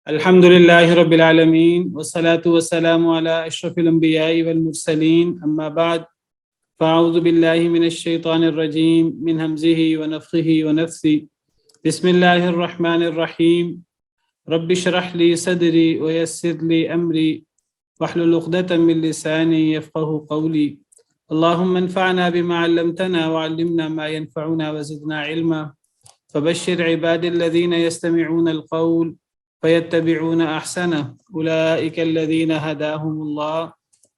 الحمد لله رب العالمين والصلاة والسلام على أشرف الأنبياء والمرسلين أما بعد فأعوذ بالله من الشيطان الرجيم من همزه ونفخه ونفثه بسم الله الرحمن الرحيم رب اشرح لي صدري ويسر لي أمري واحلل عقدة من لساني يفقه قولي اللهم انفعنا بما علمتنا وعلمنا ما ينفعنا وزدنا علما فبشر عبادي الذين يستمعون القول فيتبعون أحسنه أولئك الذين هداهم الله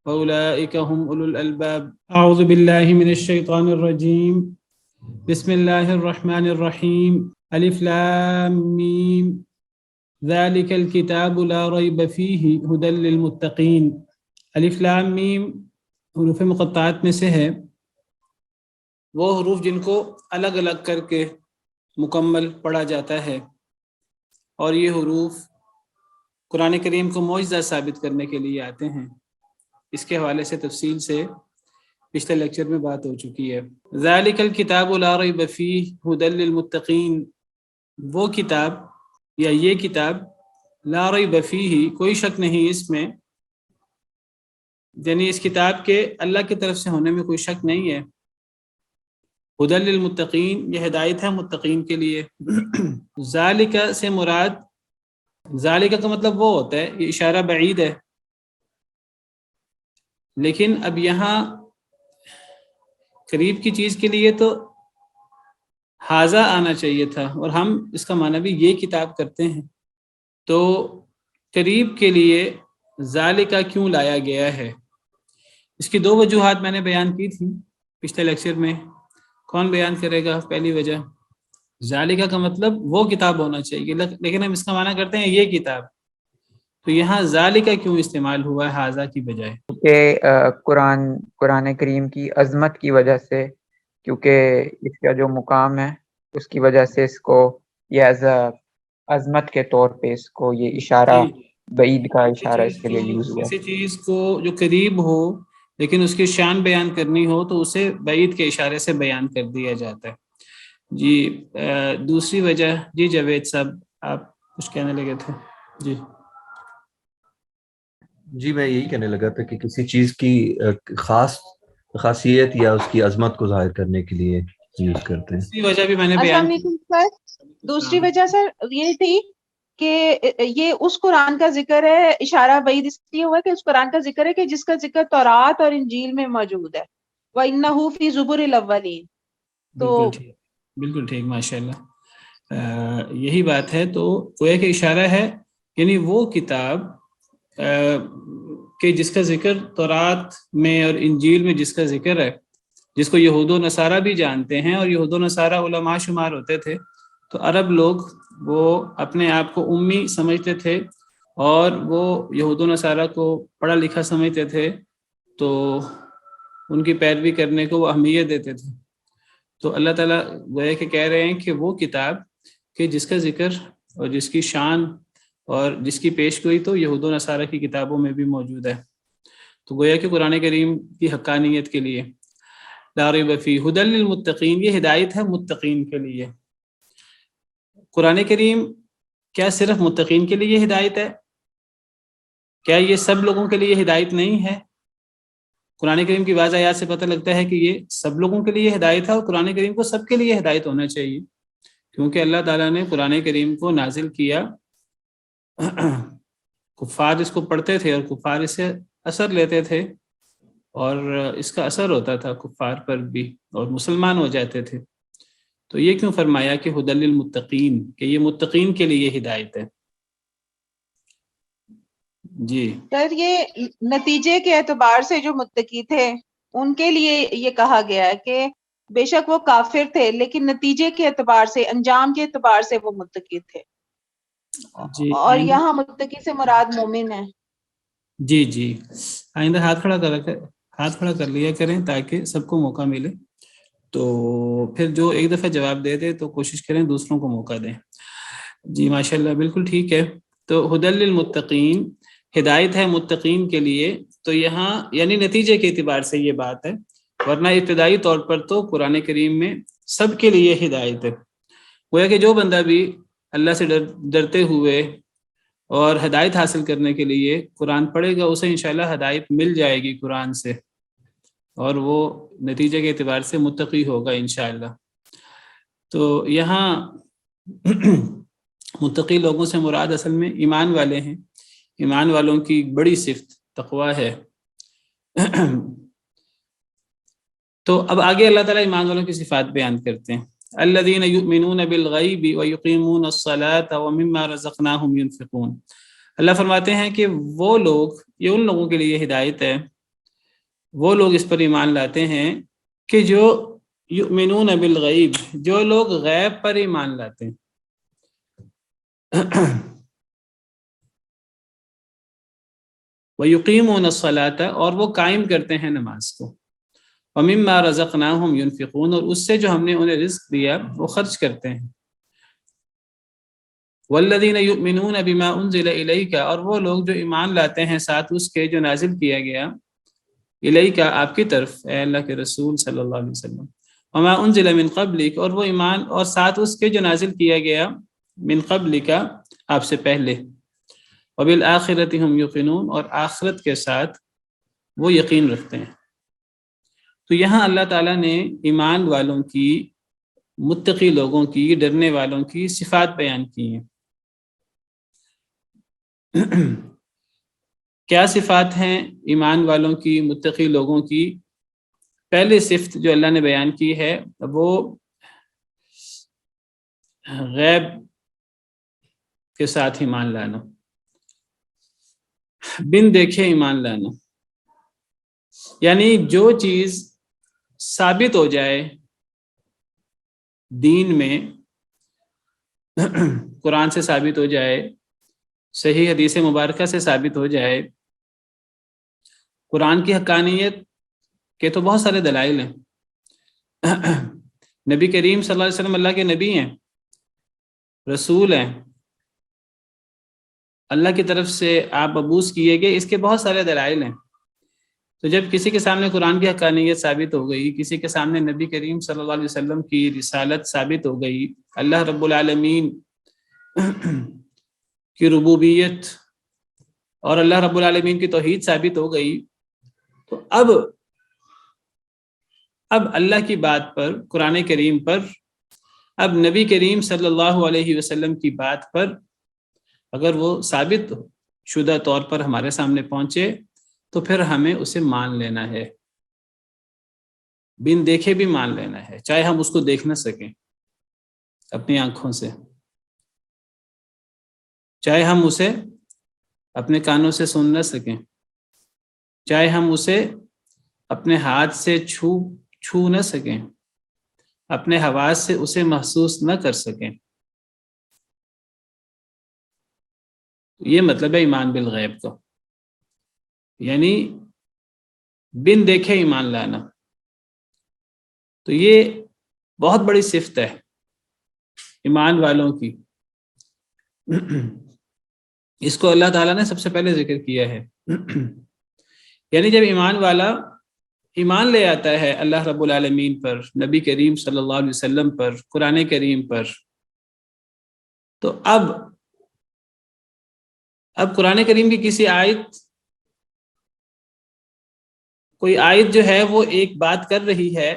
وأولئك هم أولو الألباب أعوذ بالله من الشيطان الرجيم بسم الله الرحمن الرحيم ألف لام ميم ذلك الكتاب لا ريب فيه هدى للمتقين الف لام میم حروف مقطعات میں سے ہے، وہ حروف جن کو الگ الگ کر کے مکمل پڑھا جاتا ہے، اور یہ حروف قرآن کریم کو معجزہ ثابت کرنے کے لیے آتے ہیں۔ اس کے حوالے سے تفصیل سے پچھلے لیکچر میں بات ہو چکی ہے۔ ذالک الکتاب لا ریب فیہ ھدی للمتقین، وہ کتاب یا یہ کتاب لا ریب فیہ، کوئی شک نہیں اس میں، یعنی اس کتاب کے اللہ کی طرف سے ہونے میں کوئی شک نہیں ہے۔ ھدی للمتقین، یہ ہدایت ہے متقین کے لیے۔ ذالک سے مراد، ذالک کا مطلب وہ ہوتا ہے، یہ اشارہ بعید ہے، لیکن اب یہاں قریب کی چیز کے لیے تو حاذا آنا چاہیے تھا، اور ہم اس کا معنی بھی یہ کتاب کرتے ہیں، تو قریب کے لیے ذالک کیوں لایا گیا ہے؟ اس کی دو وجوہات میں نے بیان کی تھی پچھلے لیکچر میں۔ کون بیان کرے گا؟ پہلی وجہ، ذالکہ کا مطلب وہ کتاب ہونا چاہیے، لیکن ہم اس کا معنی کرتے ہیں یہ کتاب، تو یہاں ذالکہ کیوں استعمال ہوا ہے حاذا کی بجائے؟ کہ قرآن کریم کی عظمت کی وجہ سے، کیونکہ اس کا جو مقام ہے اس کی وجہ سے اس کو یہ ایز عظمت کے طور پہ اس کو یہ اشارہ بعید کا اشارہ اس کے لیے یوز ہوا۔ کسی چیز کو جو قریب ہو لیکن اس کی شان بیان کرنی ہو تو اسے بعید کے اشارے سے بیان کر دیا جاتا ہے۔ جی دوسری وجہ، جی جاوید صاحب آپ کچھ کہنے لگے تھے؟ جی میں یہی کہنے لگا تھا کہ کسی چیز کی خاص خاصیت یا اس کی عظمت کو ظاہر کرنے کے لیے یوز کرتے ہیں۔ دوسری وجہ بھی میں نے السلام بیان علیکم سر۔ دوسری وجہ سر یہ تھی کہ یہ اس قرآن کا ذکر ہے، اشارہ بعید اس لیے ہوا کہ اس قرآن کا ذکر ہے کہ جس کا ذکر تورات اور انجیل میں موجود ہے، وَإِنَّهُ فِي زُبُرِ الْأَوَّلِينَ۔ تو بالکل ٹھیک، ماشاء اللہ، یہی بات ہے۔ تو گویا کہ اشارہ ہے، یعنی وہ کتاب کہ جس کا ذکر تورات میں اور انجیل میں جس کا ذکر ہے، جس کو یہود و نصارہ بھی جانتے ہیں، اور یہود و نصارہ علماء شمار ہوتے تھے، تو عرب لوگ وہ اپنے آپ کو امی سمجھتے تھے اور وہ یہود و نصارہ کو پڑھا لکھا سمجھتے تھے، تو ان کی پیروی کرنے کو وہ اہمیت دیتے تھے۔ تو اللہ تعالیٰ گویا کہ کہہ رہے ہیں کہ وہ کتاب کہ جس کا ذکر اور جس کی شان اور جس کی پیش گوئی تو یہود و نصارہ کی کتابوں میں بھی موجود ہے، تو گویا کہ قرآن کریم کی حقانیت کے لیے لا ریب فیہ ھدی للمتقین، یہ ہدایت ہے متقین کے لیے۔ قرآن کریم کیا صرف متقین کے لیے ہدایت ہے؟ کیا یہ سب لوگوں کے لیے ہدایت نہیں ہے؟ قرآن کریم کی بعض آیات سے پتہ لگتا ہے کہ یہ سب لوگوں کے لیے ہدایت ہے، اور قرآن کریم کو سب کے لیے ہدایت ہونا چاہیے، کیونکہ اللہ تعالیٰ نے قرآن کریم کو نازل کیا، کفار اس کو پڑھتے تھے اور کفار اس سے اثر لیتے تھے، اور اس کا اثر ہوتا تھا کفار پر بھی، اور مسلمان ہو جاتے تھے۔ تو یہ کیوں فرمایا کہ ھدی للمتقین، کہ یہ متقین کے لیے ہدایت ہے؟ جی سر یہ نتیجے کے اعتبار سے جو متقی تھے ان کے لیے یہ کہا گیا ہے کہ بے شک وہ کافر تھے لیکن نتیجے کے اعتبار سے، انجام کے اعتبار سے وہ متقی تھے، جی اور یہاں متقی سے مراد مومن ہے۔ جی آئندہ ہاتھ کھڑا کر لیا کریں تاکہ سب کو موقع ملے، تو پھر جو ایک دفعہ جواب دے دے تو کوشش کریں دوسروں کو موقع دیں۔ جی ماشاء اللہ، بالکل ٹھیک ہے۔ تو ھدی للمتقین، ہدایت ہے متقین کے لیے، تو یہاں یعنی نتیجے کے اعتبار سے یہ بات ہے، ورنہ ابتدائی طور پر تو قرآن کریم میں سب کے لیے ہدایت ہے۔ گویا کہ جو بندہ بھی اللہ سے ڈرتے ہوئے اور ہدایت حاصل کرنے کے لیے قرآن پڑھے گا اسے انشاءاللہ ہدایت مل جائے گی قرآن سے، اور وہ نتیجے کے اعتبار سے متقی ہوگا انشاءاللہ۔ تو یہاں متقی لوگوں سے مراد اصل میں ایمان والے ہیں، ایمان والوں کی بڑی صفت تقوی ہے۔ تو اب آگے اللہ تعالیٰ ایمان والوں کی صفات بیان کرتے ہیں۔ الذین یؤمنون بالغیب ویقیمون الصلاۃ ومما رزقناہم ینفقون۔ اللہ فرماتے ہیں کہ وہ لوگ، یہ ان لوگوں کے لیے ہدایت ہے، وہ لوگ اس پر ایمان لاتے ہیں کہ جو یؤمنون بالغیب، جو لوگ غیب پر ایمان لاتے ہیں، وَيُقِيمُونَ الصَّلَاةَ، اور وہ قائم کرتے ہیں نماز کو، وَمِمَّا رَزَقْنَاهُمْ يُنْفِقُونَ، اور اس سے جو ہم نے انہیں رزق دیا وہ خرچ کرتے ہیں۔ وَالَّذِينَ يُؤْمِنُونَ بِمَا أُنزِلَ إِلَيْكَ، اور وہ لوگ جو ایمان لاتے ہیں ساتھ اس کے جو نازل کیا گیا، الیک آپ کی طرف، اے اللہ کے رسول صلی اللہ علیہ وسلم، وما انزل من قبلک، اور وہ ایمان اور ساتھ اس کے جو نازل کیا گیا من قبلک آپ سے پہلے، وبالآخرۃ هم یوقنون، اور آخرت کے ساتھ وہ یقین رکھتے ہیں۔ تو یہاں اللہ تعالیٰ نے ایمان والوں کی، متقی لوگوں کی، ڈرنے والوں کی صفات بیان کی ہیں۔ کیا صفات ہیں ایمان والوں کی، متقی لوگوں کی؟ پہلی صفت جو اللہ نے بیان کی ہے وہ غیب کے ساتھ ایمان لانا، بن دیکھے ایمان لانا، یعنی جو چیز ثابت ہو جائے دین میں، قرآن سے ثابت ہو جائے، صحیح حدیث مبارکہ سے ثابت ہو جائے۔ قرآن کی حقانیت کے تو بہت سارے دلائل ہیں۔ نبی کریم صلی اللہ علیہ وسلم اللہ کے نبی ہیں، رسول ہیں، اللہ کی طرف سے آپ مبعوث کیے گئے، اس کے بہت سارے دلائل ہیں۔ تو جب کسی کے سامنے قرآن کی حقانیت ثابت ہو گئی، کسی کے سامنے نبی کریم صلی اللہ علیہ وسلم کی رسالت ثابت ہو گئی، اللہ رب العالمین کی ربوبیت اور اللہ رب العالمین کی توحید ثابت ہو گئی، تو اب اللہ کی بات پر، قرآن کریم پر، اب نبی کریم صلی اللہ علیہ وسلم کی بات پر اگر وہ ثابت شدہ طور پر ہمارے سامنے پہنچے تو پھر ہمیں اسے مان لینا ہے، بن دیکھے بھی مان لینا ہے، چاہے ہم اس کو دیکھ نہ سکیں اپنی آنکھوں سے، چاہے ہم اسے اپنے کانوں سے سن نہ سکیں، چاہے ہم اسے اپنے ہاتھ سے چھو نہ سکیں، اپنے حواس سے اسے محسوس نہ کر سکیں۔ یہ مطلب ہے ایمان بالغیب کا، یعنی بن دیکھے ایمان لانا۔ تو یہ بہت بڑی صفت ہے ایمان والوں کی، اس کو اللہ تعالیٰ نے سب سے پہلے ذکر کیا ہے۔ یعنی جب ایمان والا ایمان لے آتا ہے اللہ رب العالمین پر، نبی کریم صلی اللہ علیہ وسلم پر، قرآن کریم پر، تو اب قرآن کریم کی کسی آیت، کوئی آیت جو ہے وہ ایک بات کر رہی ہے،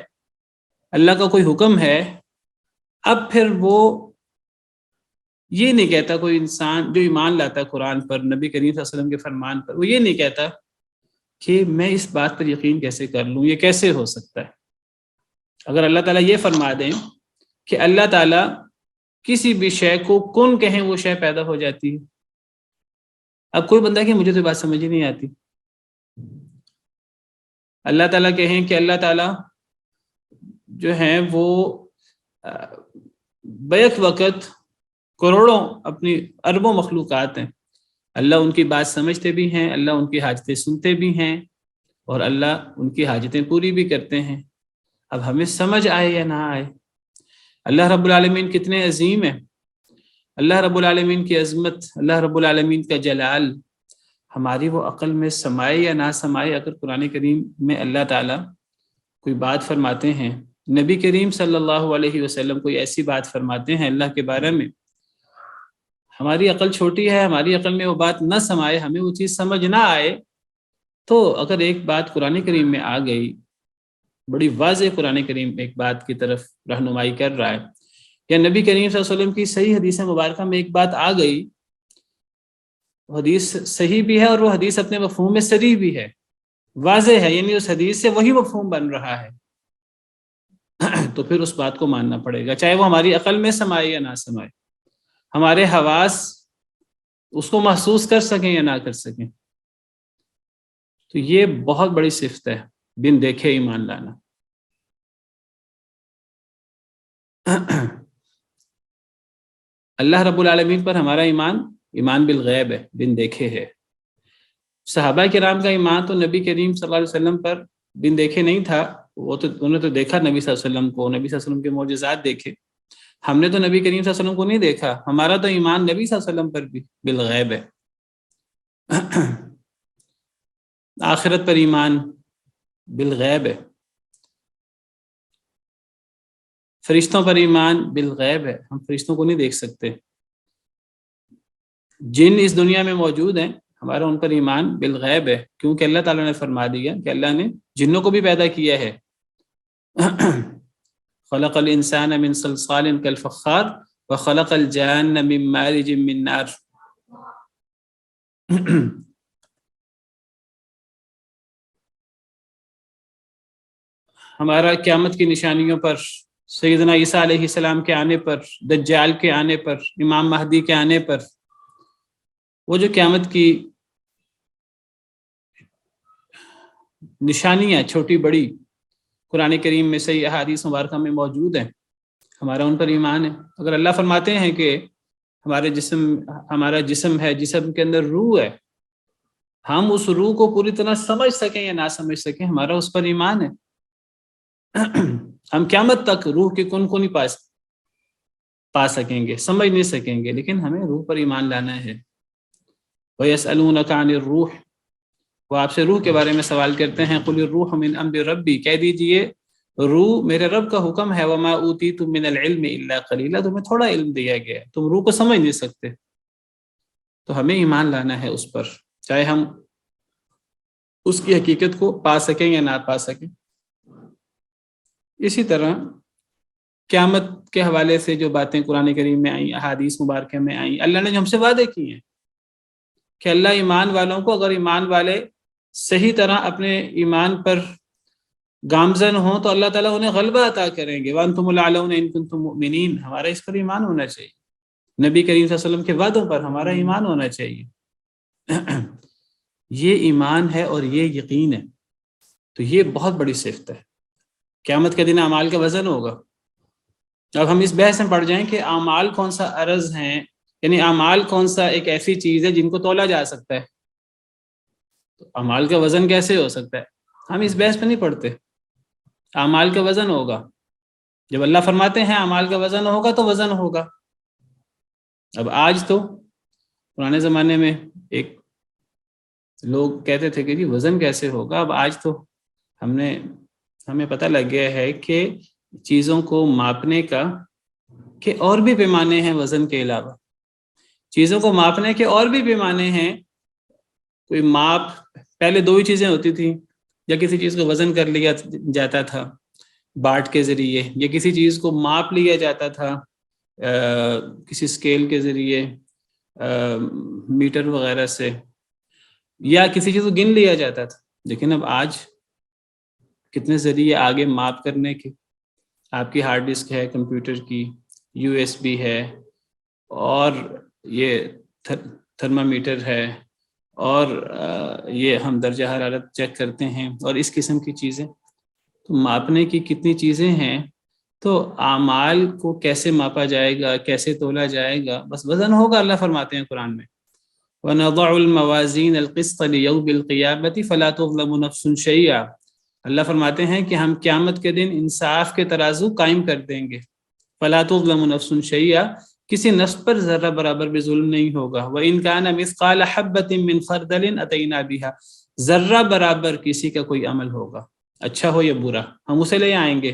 اللہ کا کوئی حکم ہے، اب پھر وہ یہ نہیں کہتا، کوئی انسان جو ایمان لاتا ہے قرآن پر، نبی کریم صلی اللہ علیہ وسلم کے فرمان پر، وہ یہ نہیں کہتا کہ میں اس بات پر یقین کیسے کر لوں، یہ کیسے ہو سکتا ہے۔ اگر اللہ تعالیٰ یہ فرما دیں کہ اللہ تعالیٰ کسی بھی شے کو کن کہیں، وہ شے پیدا ہو جاتی ہے۔ اب کوئی بندہ کہ مجھے تو بات سمجھ ہی نہیں آتی، اللہ تعالیٰ کہیں کہ اللہ تعالیٰ جو ہیں وہ بیک وقت کروڑوں، اپنی اربوں مخلوقات ہیں، اللہ ان کی بات سمجھتے بھی ہیں، اللہ ان کی حاجتیں سنتے بھی ہیں، اور اللہ ان کی حاجتیں پوری بھی کرتے ہیں۔ اب ہمیں سمجھ آئے یا نہ آئے، اللہ رب العالمین کتنے عظیم ہیں، اللہ رب العالمین کی عظمت، اللہ رب العالمین کا جلال ہماری وہ عقل میں سمائے یا نہ سمائے۔ اگر قرآن کریم میں اللہ تعالیٰ کوئی بات فرماتے ہیں، نبی کریم صلی اللہ علیہ وسلم کوئی ایسی بات فرماتے ہیں اللہ کے بارے میں، ہماری عقل چھوٹی ہے، ہماری عقل میں وہ بات نہ سمائے، ہمیں وہ چیز سمجھ نہ آئے، تو اگر ایک بات قرآن کریم میں آ گئی، بڑی واضح قرآن کریم ایک بات کی طرف رہنمائی کر رہا ہے، یا نبی کریم صلی اللہ علیہ وسلم کی صحیح حدیث مبارکہ میں ایک بات آ گئی، حدیث صحیح بھی ہے اور وہ حدیث اپنے مفہوم میں صریح بھی ہے، واضح ہے، یعنی اس حدیث سے وہی مفہوم بن رہا ہے، تو پھر اس بات کو ماننا پڑے گا، چاہے وہ ہماری عقل میں سمائے یا نہ سمائے، ہمارے حواس اس کو محسوس کر سکیں یا نہ کر سکیں۔ تو یہ بہت بڑی صفت ہے، بن دیکھے ایمان لانا۔ اللہ رب العالمین پر ہمارا ایمان بالغیب ہے، بن دیکھے ہے۔ صحابہ کرام کا ایمان تو نبی کریم صلی اللہ علیہ وسلم پر بن دیکھے نہیں تھا، انہوں نے تو دیکھا نبی صلی اللہ علیہ وسلم کو، نبی صلی اللہ علیہ وسلم کے معجزات دیکھے، ہم نے تو نبی کریم صلی اللہ علیہ وسلم کو نہیں دیکھا، ہمارا تو ایمان نبی صلی اللہ علیہ وسلم پر بھی بالغیب ہے۔ آخرت پر ایمان بالغیب ہے، فرشتوں پر ایمان بالغیب ہے، ہم فرشتوں کو نہیں دیکھ سکتے، جن اس دنیا میں موجود ہیں ہمارا ان پر ایمان بالغیب ہے، کیونکہ اللہ تعالیٰ نے فرما دیا کہ اللہ نے جنوں کو بھی پیدا کیا ہے۔ خلق الانسان من صلصال کالفخار وخلق الجان من مارج من نار۔ ہمارا قیامت کی نشانیوں پر، سیدنا عیسیٰ علیہ السلام کے آنے پر، دجال کے آنے پر، امام مہدی کے آنے پر، وہ جو قیامت کی نشانیاں چھوٹی بڑی قرآن کریم میں صحیح احادیث مبارکہ میں موجود ہیں، ہمارا ان پر ایمان ہے۔ اگر اللہ فرماتے ہیں کہ ہمارا جسم ہے، جسم کے اندر روح ہے، ہم اس روح کو پوری طرح سمجھ سکیں یا نہ سمجھ سکیں، ہمارا اس پر ایمان ہے۔ ہم قیامت تک روح کی کن کو نہیں پا سکیں گے، سمجھ نہیں سکیں گے، لیکن ہمیں روح پر ایمان لانا ہے۔ وَيَسْأَلُونَكَ عَنِ الرُّوحِ، وہ آپ سے روح کے بارے میں سوال کرتے ہیں، قُلِ الرُّوحُ مِنْ أَمْرِ رَبِّي، کہہ دیجئے روح میرے رب کا حکم ہے، وَمَا أُوتِيتُم مِّنَ الْعِلْمِ إِلَّا قَلِيلًا، تمہیں تھوڑا علم دیا گیا ہے، تم روح کو سمجھ نہیں سکتے۔ تو ہمیں ایمان لانا ہے اس پر، چاہے ہم اس کی حقیقت کو پا سکیں یا نہ پا سکیں۔ اسی طرح قیامت کے حوالے سے جو باتیں قرآن کریم میں آئیں، احادیث مبارکہ میں آئیں، اللہ نے جو ہم سے وعدے کیے ہیں کہ اللہ ایمان والوں کو، اگر ایمان والے صحیح طرح اپنے ایمان پر گامزن ہوں تو اللہ تعالیٰ انہیں غلبہ عطا کریں گے۔ وَأَنْتُمُ الْأَعْلَوْنَ إِن كُنتُم مُؤْمِنِينَ، ہمارا اس پر ایمان ہونا چاہیے، نبی کریم صلی اللہ علیہ وسلم کے وعدوں پر ہمارا ایمان ہونا چاہیے۔ یہ ایمان ہے اور یہ یقین ہے، تو یہ بہت بڑی صفت ہے۔ قیامت کے دن اعمال کا وزن ہوگا۔ اب ہم اس بحث میں پڑ جائیں کہ اعمال کون سا عرض ہیں، یعنی اعمال کون سا ایک ایسی چیز ہے جن کو تولا جا سکتا ہے، تو اعمال کا وزن کیسے ہو سکتا ہے؟ ہم اس بحث پہ نہیں پڑھتے۔ اعمال کا وزن ہوگا، جب اللہ فرماتے ہیں اعمال کا وزن ہوگا تو وزن ہوگا۔ اب آج تو پرانے زمانے میں ایک لوگ کہتے تھے کہ جی وزن کیسے ہوگا، اب آج تو ہمیں پتہ لگ گیا ہے کہ چیزوں کو ماپنے کا کہ اور بھی پیمانے ہیں وزن کے علاوہ، چیزوں کو ماپنے کے اور بھی پیمانے ہیں۔ کوئی ماپ، پہلے دو ہی چیزیں ہوتی تھیں، یا کسی چیز کو وزن کر لیا جاتا تھا باٹ کے ذریعے، یا کسی چیز کو ماپ لیا جاتا تھا کسی سکیل کے ذریعے، میٹر وغیرہ سے، یا کسی چیز کو گن لیا جاتا تھا۔ لیکن اب آج کتنے ذریعے آگے ماپ کرنے کے، آپ کی ہارڈ ڈسک ہے کمپیوٹر کی، USB ہے، اور یہ تھرمامیٹر ہے، اور یہ ہم درجہ حرارت چیک کرتے ہیں، اور اس قسم کی چیزیں، تو ماپنے کی کتنی چیزیں ہیں۔ تو اعمال کو کیسے ماپا جائے گا، کیسے تولا جائے گا؟ بس وزن ہوگا۔ اللہ فرماتے ہیں قرآن میں وَنَضَعُ الْمَوَازِينَ الْقِسْطَ لِيَوْمِ الْقِيَامَةِ فَلَا تُظْلَمُ نَفْسٌ شَيْئًا، اللہ فرماتے ہیں کہ ہم قیامت کے دن انصاف کے ترازو قائم کر دیں گے۔ فَلَا تُظْلَمُ نَفْسٌ شَيْئًا، کسی نفس پر ذرہ برابر بھی ظلم نہیں ہوگا۔ وَإِنْ كَانَ مِثْقَالَ حَبَّةٍ مِّنْ خَرْدَلٍ أَتَيْنَا بِهَا، ذرہ برابر کسی کا کوئی عمل ہوگا، اچھا ہو یا برا، ہم اسے لے آئیں گے۔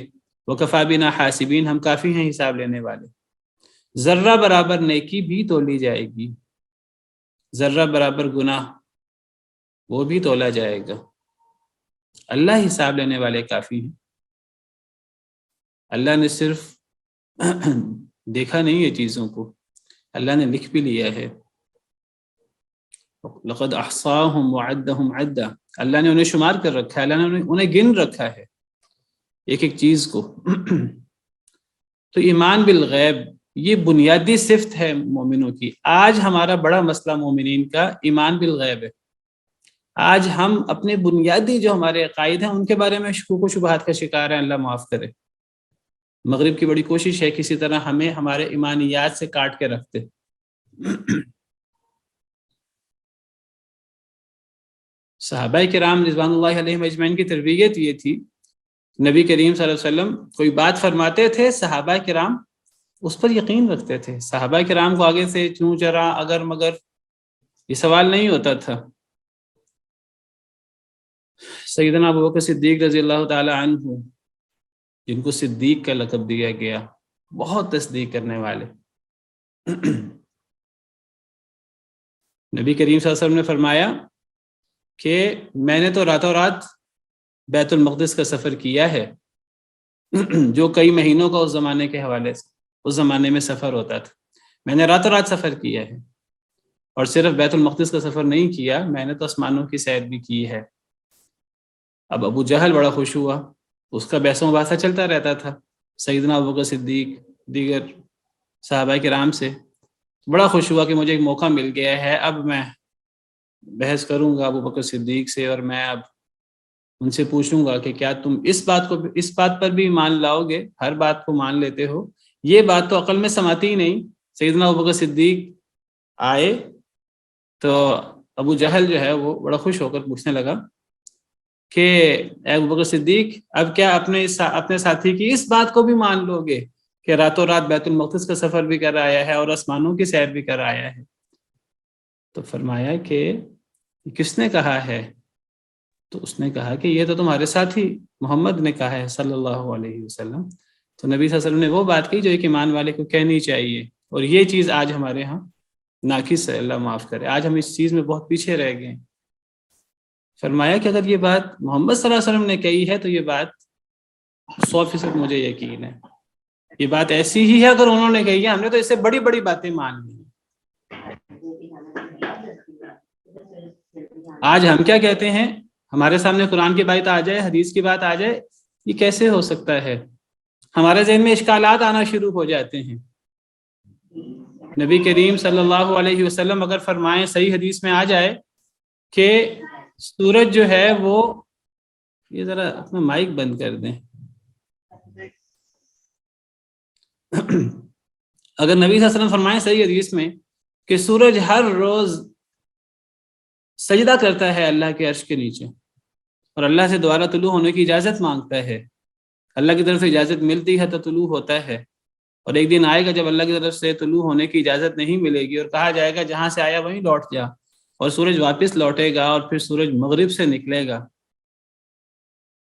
وَكَفَىٰ بِنَا حَاسِبِينَ، ہم کافی ہیں حساب لینے والے۔ ذرہ برابر نیکی بھی تولی جائے گی، ذرہ برابر گناہ وہ بھی تولا جائے گا۔ اللہ حساب لینے والے کافی ہیں۔ اللہ نے صرف دیکھا نہیں ہے چیزوں کو، اللہ نے لکھ بھی لیا ہے۔ لقد احصاهم وعدهم عدا، اللہ نے انہیں شمار کر رکھا ہے، اللہ نے انہیں گن رکھا ہے ایک ایک چیز کو۔ تو ایمان بالغیب یہ بنیادی صفت ہے مومنوں کی۔ آج ہمارا بڑا مسئلہ مومنین کا ایمان بالغیب ہے۔ آج ہم اپنے بنیادی جو ہمارے عقائد ہیں ان کے بارے میں شکوک و شبہات کا شکار ہیں، اللہ معاف کرے۔ مغرب کی بڑی کوشش ہے کسی طرح ہمیں ہمارے ایمانیات سے کاٹ کے رکھتے۔ صحابہ کرام رضوان اللہ علیہم اجمعین کی تربیت یہ تھی، نبی کریم صلی اللہ علیہ وسلم کوئی بات فرماتے تھے، صحابہ کرام اس پر یقین رکھتے تھے۔ صحابہ کرام کو آگے سے چوں چرا اگر مگر یہ سوال نہیں ہوتا تھا۔ سیدنا ابوبکر صدیق رضی اللہ تعالی عنہ، جن کو صدیق کا لقب دیا گیا، بہت تصدیق کرنے والے۔ نبی کریم صلی اللہ علیہ وسلم نے فرمایا کہ میں نے تو راتوں رات بیت المقدس کا سفر کیا ہے، جو کئی مہینوں کا اس زمانے کے حوالے سے اس زمانے میں سفر ہوتا تھا، میں نے راتوں رات سفر کیا ہے۔ اور صرف بیت المقدس کا سفر نہیں کیا، میں نے تو آسمانوں کی سیر بھی کی ہے۔ اب ابو جہل بڑا خوش ہوا، اس کا بحث و مباحثہ چلتا رہتا تھا سیدنا ابوبکر صدیق دیگر صحابہ کرام سے۔ بڑا خوش ہوا کہ مجھے ایک موقع مل گیا ہے، اب میں بحث کروں گا ابوبکر صدیق سے، اور میں اب ان سے پوچھوں گا کہ کیا تم اس بات پر بھی مان لاؤ گے؟ ہر بات کو مان لیتے ہو، یہ بات تو عقل میں سماتی ہی نہیں۔ سیدنا ابوبکر صدیق آئے تو ابو جہل جو ہے وہ بڑا خوش ہو کر پوچھنے لگا کہ اے ابوبکر صدیق، اب کیا اپنے ساتھی کی اس بات کو بھی مان لو گے کہ راتوں رات بیت المقدس کا سفر بھی کر آیا ہے اور آسمانوں کی سیر بھی کر آیا ہے؟ تو فرمایا کہ کس نے کہا ہے؟ تو اس نے کہا کہ یہ تو تمہارے ساتھی محمد نے کہا ہے صلی اللہ علیہ وسلم۔ تو نبی صلی اللہ علیہ وسلم نے وہ بات کہی جو ایک ایمان والے کو کہنی چاہیے، اور یہ چیز آج ہمارے ہاں ناقص ہے، اللہ معاف کرے۔ آج ہم اس چیز میں بہت پیچھے رہ گئے۔ فرمایا کہ اگر یہ بات محمد صلی اللہ علیہ وسلم نے کہی ہے تو یہ بات 100% مجھے یقین ہے، یہ بات ایسی ہی ہے اگر انہوں نے کہی ہے۔ ہم نے تو اس سے بڑی بڑی باتیں مان لی۔ آج ہم کیا کہتے ہیں؟ ہمارے سامنے قرآن کی بات آ جائے، حدیث کی بات آ جائے، یہ کیسے ہو سکتا ہے؟ ہمارے ذہن میں اشکالات آنا شروع ہو جاتے ہیں۔ نبی کریم صلی اللہ علیہ وسلم اگر فرمائیں، صحیح حدیث میں آ جائے کہ سورج جو ہے وہ، یہ ذرا اپنا مائک بند کر دیں۔ اگر نبی صلی اللہ علیہ وسلم فرمائیں صحیح حدیث میں کہ سورج ہر روز سجدہ کرتا ہے اللہ کے عرش کے نیچے، اور اللہ سے دوبارہ طلوع ہونے کی اجازت مانگتا ہے، اللہ کی طرف سے اجازت ملتی ہے تو طلوع ہوتا ہے، اور ایک دن آئے گا جب اللہ کی طرف سے طلوع ہونے کی اجازت نہیں ملے گی، اور کہا جائے گا جہاں سے آیا وہیں لوٹ جا، اور سورج واپس لوٹے گا، اور پھر سورج مغرب سے نکلے گا۔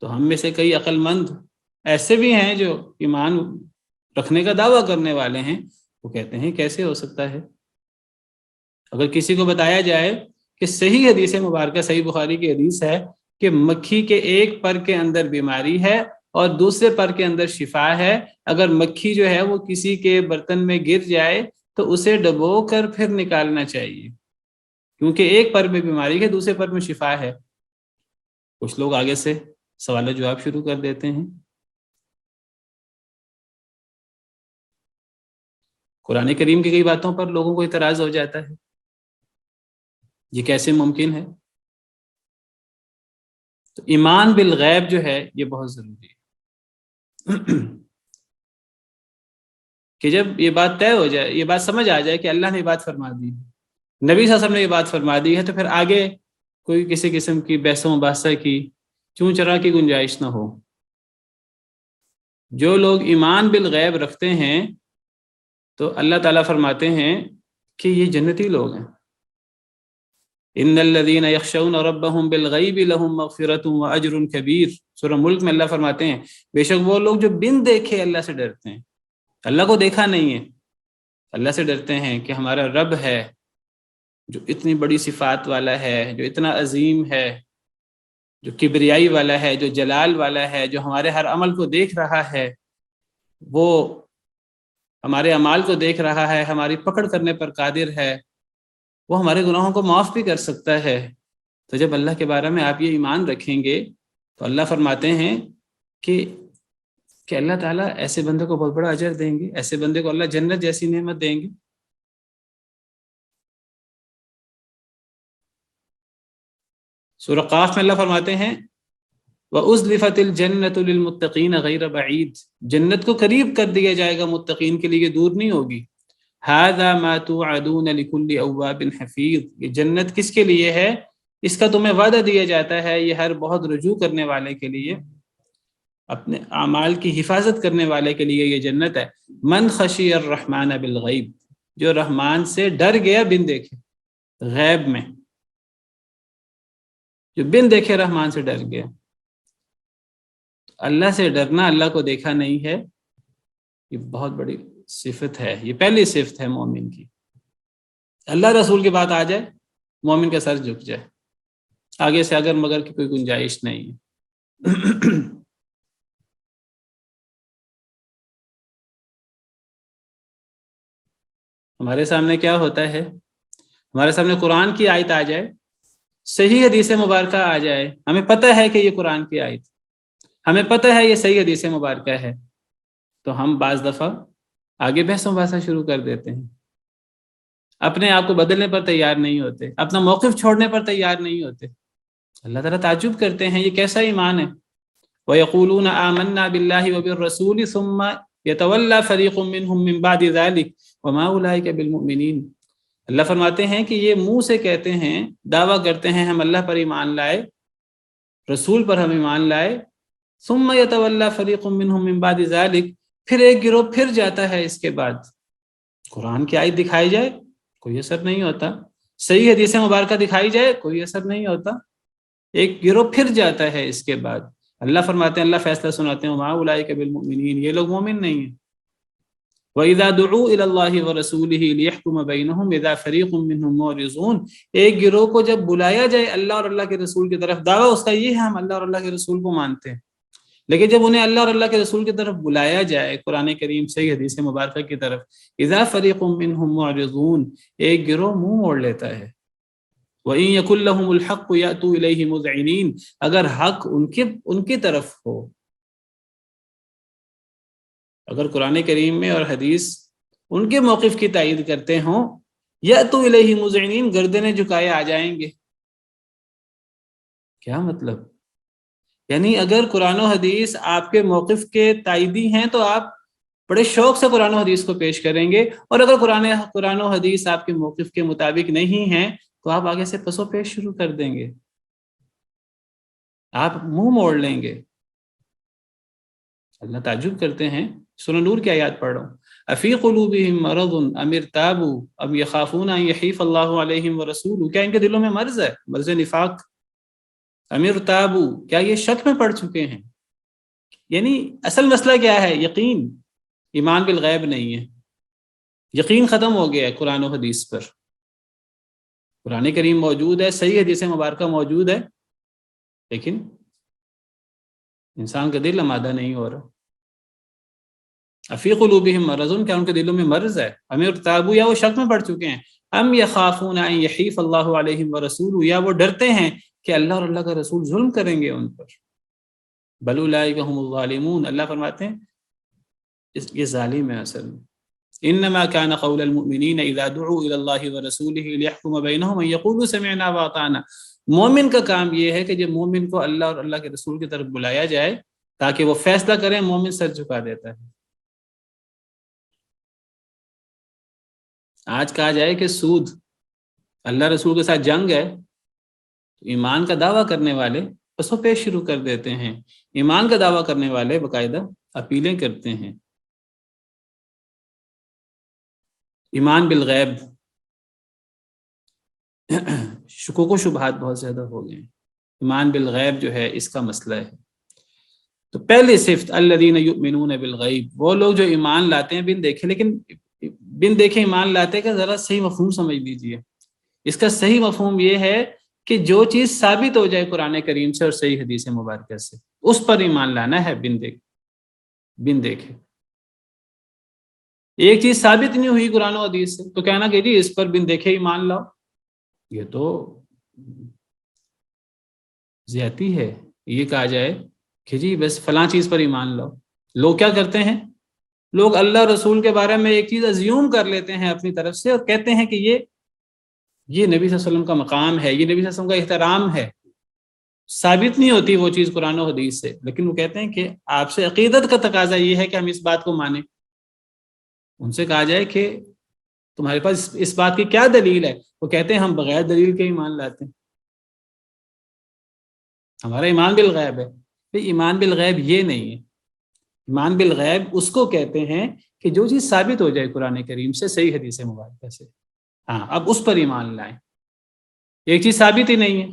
تو ہم میں سے کئی عقل مند ایسے بھی ہیں جو ایمان رکھنے کا دعویٰ کرنے والے ہیں، وہ کہتے ہیں کیسے ہو سکتا ہے؟ اگر کسی کو بتایا جائے کہ صحیح حدیث مبارکہ، صحیح بخاری کی حدیث ہے کہ مکھی کے ایک پر کے اندر بیماری ہے اور دوسرے پر کے اندر شفا ہے، اگر مکھی جو ہے وہ کسی کے برتن میں گر جائے تو اسے ڈبو کر پھر نکالنا چاہیے، کیونکہ ایک پر میں بیماری ہے، دوسرے پر میں شفا ہے۔ کچھ لوگ آگے سے سوال و جواب شروع کر دیتے ہیں۔ قرآن کریم کی کئی باتوں پر لوگوں کو اعتراض ہو جاتا ہے، یہ کیسے ممکن ہے؟ تو ایمان بالغیب جو ہے یہ بہت ضروری ہے کہ جب یہ بات طے ہو جائے، یہ بات سمجھ آ جائے کہ اللہ نے یہ بات فرما دی، نبی صلی اللہ علیہ وسلم نے یہ بات فرما دی ہے، تو پھر آگے کوئی کسی قسم کی بحث و مباحثہ کی چوں چرا کی گنجائش نہ ہو۔ جو لوگ ایمان بالغیب رکھتے ہیں تو اللہ تعالیٰ فرماتے ہیں کہ یہ جنتی لوگ ہیں۔ ان الذين يخشون ربهم بالغیب لهم مغفرۃ واجر کبیر، سورہ ملک میں اللہ فرماتے ہیں بے شک وہ لوگ جو بن دیکھے اللہ سے ڈرتے ہیں، اللہ کو دیکھا نہیں ہے اللہ سے ڈرتے ہیں کہ ہمارا رب ہے جو اتنی بڑی صفات والا ہے، جو اتنا عظیم ہے، جو کبریائی والا ہے، جو جلال والا ہے، جو ہمارے ہر عمل کو دیکھ رہا ہے، وہ ہمارے اعمال کو دیکھ رہا ہے، ہماری پکڑ کرنے پر قادر ہے، وہ ہمارے گناہوں کو معاف بھی کر سکتا ہے۔ تو جب اللہ کے بارے میں آپ یہ ایمان رکھیں گے تو اللہ فرماتے ہیں کہ اللہ تعالیٰ ایسے بندے کو بہت بڑا اجر دیں گے، ایسے بندے کو اللہ جنت جیسی نعمت دیں گے۔ سورہ قاف میں اللہ فرماتے ہیں وَأُزْلِفَتِ الْجَنَّةُ لِلْمُتَّقِينَ غَيْرَ بَعِيدٍ، جنت کو قریب کر دیا جائے گا متقین کے لیے، دور نہیں ہوگی۔ هَذَا مَا تُوعَدُونَ لِكُلِّ أَوَّابٍ حَفِيظٍ، یہ جنت کس کے لیے ہے؟ اس کا تمہیں وعدہ دیا جاتا ہے، یہ ہر بہت رجوع کرنے والے کے لیے، اپنے اعمال کی حفاظت کرنے والے کے لیے یہ جنت ہے۔ من خشی الرحمن بالغیب، جو رحمان سے ڈر گیا بن دیکھے، غیب میں، جو بن دیکھے رحمان سے ڈر گیا۔ اللہ سے ڈرنا، اللہ کو دیکھا نہیں ہے، یہ بہت بڑی صفت ہے، یہ پہلی صفت ہے مومن کی۔ اللہ رسول کی بات آ جائے مومن کا سر جھک جائے، آگے سے اگر مگر کی کوئی گنجائش نہیں ہے۔ ہمارے سامنے کیا ہوتا ہے؟ ہمارے سامنے قرآن کی آیت آ جائے، صحیح حدیث مبارکہ آ جائے، ہمیں پتہ ہے کہ یہ قرآن کی آیت، ہمیں پتہ ہے یہ صحیح حدیث مبارکہ ہے، تو ہم بعض دفعہ آگے بحث مباحثہ شروع کر دیتے ہیں، اپنے آپ کو بدلنے پر تیار نہیں ہوتے، اپنا موقف چھوڑنے پر تیار نہیں ہوتے۔ اللہ تعالیٰ تعجب کرتے ہیں یہ کیسا ایمان ہے۔ وَيَقُولُونَ آمَنَّا بِاللَّهِ وَبِالرَّسُولِ ثُمَّ يَتَوَلَّى فَرِيقٌ مِّنْهُم مِّن بَعْدِ ذَلِكَ وَمَا أُولَٰئِكَ بِالْمُؤْمِنِينَ۔ اللہ فرماتے ہیں کہ یہ منہ سے کہتے ہیں، دعویٰ کرتے ہیں ہم اللہ پر ایمان لائے، رسول پر ہم ایمان لائے، ثم يتولى فريق منهم من بعد ذلك، پھر ایک گروہ پھر جاتا ہے اس کے بعد۔ قرآن کی آیت دکھائی جائے کوئی اثر نہیں ہوتا، صحیح حدیث مبارکہ دکھائی جائے کوئی اثر نہیں ہوتا، ایک گروہ پھر جاتا ہے اس کے بعد۔ اللہ فرماتے ہیں، اللہ فیصلہ سناتے ہیں وما اولئک بالمؤمنین، یہ لوگ مومن نہیں ہیں۔ وَإِذَا دُعُوا إِلَى اللَّهِ وَرَسُولِهِ لِيَحْكُمَ بَيْنَهُمْ إِذَا فَرِيقٌ مِّنْهُمْ مُعْرِضُونَ، ایک گروہ کو جب بلایا جائے اللہ اور اللہ کے رسول کی طرف، دعویٰ اس کا یہ ہے ہم اللہ اور اللہ کے رسول کو مانتے ہیں، لیکن جب انہیں اللہ اور اللہ کے رسول کی طرف بلایا جائے، قرآن کریم صحیح حدیث مبارکہ کی طرف، اذا فریق منہم معرضون، ایک گروہ منہ موڑ لیتا ہے۔ وَإِن يَكُن لَّهُمُ الْحَقُّ يَأْتُوا إِلَيْهِ مُذْعِنِينَ، اگر حق ان کی طرف ہو، اگر قرآن کریم میں اور حدیث ان کے موقف کی تائید کرتے ہوں، یأتوا الیہ مذعنین، گردنیں جھکائے آ جائیں گے۔ کیا مطلب؟ یعنی اگر قرآن و حدیث آپ کے موقف کے تائیدی ہیں تو آپ بڑے شوق سے قرآن و حدیث کو پیش کریں گے، اور اگر قرآن و حدیث آپ کے موقف کے مطابق نہیں ہیں تو آپ آگے سے پس و پیش شروع کر دیں گے، آپ منہ موڑ لیں گے۔ اللہ تعجب کرتے ہیں، سورہ نور کی آیات پڑھ رہا ہوں، افی قلوبہم مرض ام ارتابوا ام یخافون ان یحیف اللہ علیہم ورسولہ، کیا ان کے دلوں میں مرض ہے، مرض نفاق؟ ام ارتابوا، کیا یہ شک میں پڑ چکے ہیں؟ یعنی اصل مسئلہ کیا ہے؟ یقین، ایمان بالغیب نہیں ہے، یقین ختم ہو گیا ہے قرآن و حدیث پر۔ قرآن کریم موجود ہے، صحیح حدیث مبارکہ موجود ہے، لیکن انسان کا دل آمادہ نہیں ہو رہا۔ افی قلوبہم مرض، کیا ان کے دلوں میں مرض ہے؟ ام ارتابوا، یا وہ شک میں پڑ چکے ہیں، ام یخافون ان یحیف اللہ علیہم ورسولہ، یا وہ ڈرتے ہیں کہ اللہ اور اللہ کا رسول ظلم کریں گے ان پر۔ بل اولئک هم الظالمون، اللہ فرماتے ہیں یہ ظالم ہے اصل میں۔ انما كان قول المؤمنین اذا دعوا الى اللہ ورسولہ لیحکم بینہم ان یقولوا سمعنا واطعنا، مومن کا کام یہ ہے کہ جب مومن کو اللہ اور اللہ کے رسول کی طرف بلایا جائے تاکہ وہ فیصلہ کریں، مومن سر جھکا دیتا ہے۔ آج کہا جائے کہ سود اللہ رسول کے ساتھ جنگ ہے، ایمان کا دعویٰ کرنے والے پس و پیش شروع کر دیتے ہیں، ایمان کا دعویٰ کرنے والے باقاعدہ اپیلیں کرتے ہیں۔ ایمان بالغیب، شکوک و شبہات بہت زیادہ ہو گئے ہیں، ایمان بالغیب جو ہے اس کا مسئلہ ہے۔ تو پہلی صفت الذین یؤمنون بالغیب، وہ لوگ جو ایمان لاتے ہیں بن دیکھے، لیکن بن دیکھے ایمان لاتے کا ذرا صحیح مفہوم سمجھ لیجیے. اس کا صحیح مفہوم یہ ہے کہ جو چیز ثابت ہو جائے قرآن کریم سے اور صحیح حدیث مبارکہ سے اس پر ایمان لانا ہے بن دیکھے. ایک چیز ثابت نہیں ہوئی قرآن و حدیث سے تو کہنا کہ جی اس پر بن دیکھے ایمان لاؤ، یہ تو زیادتی ہے. یہ کہا جائے کہ جی بس فلاں چیز پر ایمان لاؤ. لوگ کیا کرتے ہیں، لوگ اللہ رسول کے بارے میں ایک چیز ازیوم کر لیتے ہیں اپنی طرف سے اور کہتے ہیں کہ یہ نبی صلی اللہ علیہ وسلم کا مقام ہے، یہ نبی صلی اللہ علیہ وسلم کا احترام ہے. ثابت نہیں ہوتی وہ چیز قرآن و حدیث سے، لیکن وہ کہتے ہیں کہ آپ سے عقیدت کا تقاضا یہ ہے کہ ہم اس بات کو مانیں. ان سے کہا جائے کہ تمہارے پاس اس بات کی کیا دلیل ہے، وہ کہتے ہیں ہم بغیر دلیل کے ایمان لاتے ہیں، ہمارا ایمان بالغیب ہے. ایمان بالغیب یہ نہیں ہے. ایمان بالغیب اس کو کہتے ہیں کہ جو چیز ثابت ہو جائے قرآن کریم سے صحیح حدیث مبارکہ سے، ہاں اب اس پر ایمان لائیں. ایک چیز ثابت ہی نہیں ہے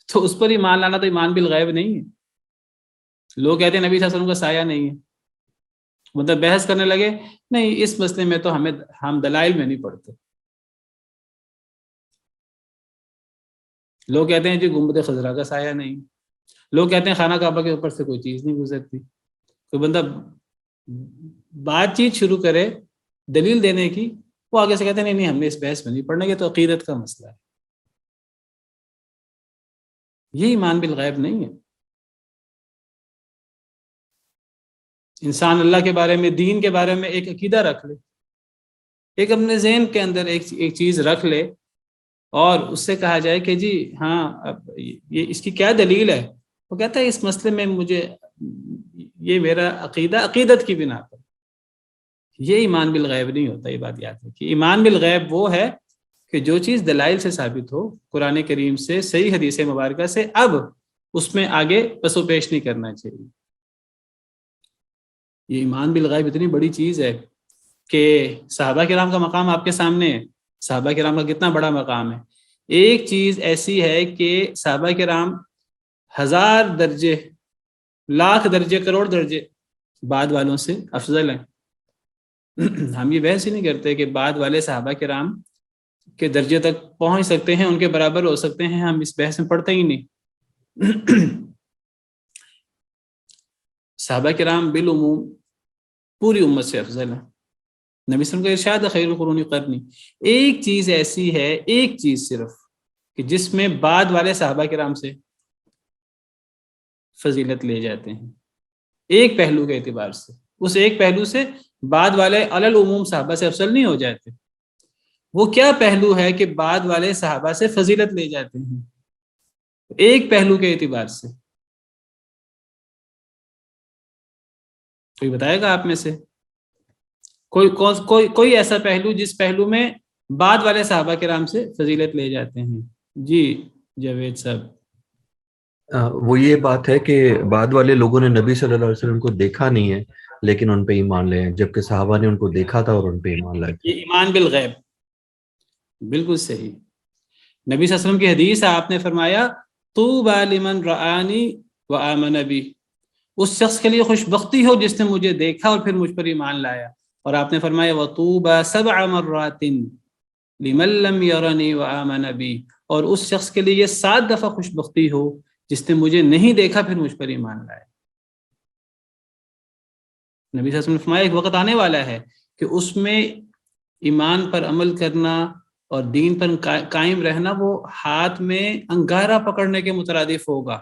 تو اس پر ایمان لانا تو ایمان بالغیب نہیں ہے. لوگ کہتے ہیں نبی صلی اللہ علیہ وسلم کا سایہ نہیں ہے، مطلب بحث کرنے لگے نہیں اس مسئلے میں تو ہم دلائل میں نہیں پڑھتے. لوگ کہتے ہیں جی گنبد خضرا کا سایہ نہیں. لوگ کہتے ہیں خانہ کعبہ کے اوپر سے کوئی چیز نہیں گزرتی. کوئی بندہ بات چیت شروع کرے دلیل دینے کی، وہ آگے سے کہتے ہیں نہیں ہم نے اس بحث میں نہیں پڑھنا، یہ تو عقیدت کا مسئلہ ہے. یہ ایمان بالغیب نہیں ہے. انسان اللہ کے بارے میں، دین کے بارے میں ایک عقیدہ رکھ لے، ایک اپنے ذہن کے اندر ایک چیز رکھ لے اور اس سے کہا جائے کہ جی ہاں اب یہ اس کی کیا دلیل ہے، وہ کہتا ہے اس مسئلے میں مجھے یہ میرا عقیدت کی بنا پر. یہ ایمان بالغیب نہیں ہوتا. یہ بات یاد ہے کہ ایمان بالغیب وہ ہے کہ جو چیز دلائل سے ثابت ہو قرآن کریم سے صحیح حدیث مبارکہ سے، اب اس میں آگے پس و پیش نہیں کرنا چاہیے. یہ ایمان بالغیب اتنی بڑی چیز ہے کہ صحابہ کرام کا مقام آپ کے سامنے ہے. صحابہ کرام کا کتنا بڑا مقام ہے. ایک چیز ایسی ہے کہ صحابہ کرام 1000 درجے، لاکھ درجے، کروڑ درجے بعد والوں سے افضل ہیں. ہم یہ بحث ہی نہیں کرتے کہ بعد والے صحابہ کرام کے درجے تک پہنچ سکتے ہیں، ان کے برابر ہو سکتے ہیں. ہم اس بحث میں پڑھتے ہی نہیں. صحابہ کرام بالعموم پوری امت سے افضل ہیں. نبی صلی اللہ علیہ وسلم کا ارشاد خیر القرون قرنی. ایک چیز ایسی ہے، ایک چیز صرف، کہ جس میں بعد والے صحابہ کرام سے فضیلت لے جاتے ہیں ایک پہلو کے اعتبار سے. اس ایک پہلو سے بعد والے علی العموم صحابہ سے افضل نہیں ہو جاتے. وہ کیا پہلو ہے کہ بعد والے صحابہ سے فضیلت لے جاتے ہیں؟ ایک پہلو کے اعتبار سے. کوئی بتائے گا آپ میں سے کوئی ایسا پہلو جس پہلو میں بعد والے صحابہ کرام سے فضیلت لے جاتے ہیں؟ جی جاوید صاحب. وہ یہ بات ہے کہ بعد والے لوگوں نے نبی صلی اللہ علیہ وسلم کو دیکھا نہیں ہے لیکن ان پہ ایمان لے ہیں، جبکہ صحابہ نے ان کو دیکھا تھا اور ان پہ ایمان لائے. یہ ایمان بالغیب بالکل صحیح. نبی صلی اللہ علیہ وسلم کی حدیث ہے، آپ نے فرمایا طوبی لمن رآنی وآمن بی. اس شخص کے لیے خوش بختی ہو جس نے مجھے دیکھا اور پھر مجھ پر ایمان لایا. اور آپ نے فرمایا وطوبی 7 مرات لمن لم یرنی وآمن بی. اور اس شخص کے لیے یہ 7 دفعہ خوش بختی ہو جس نے مجھے نہیں دیکھا پھر مجھ پر ایمان لایا. نبی صلی اللہ علیہ وسلم نے فرمایا ایک وقت آنے والا ہے کہ اس میں ایمان پر عمل کرنا اور دین پر قائم رہنا وہ ہاتھ میں انگارہ پکڑنے کے مترادف ہوگا.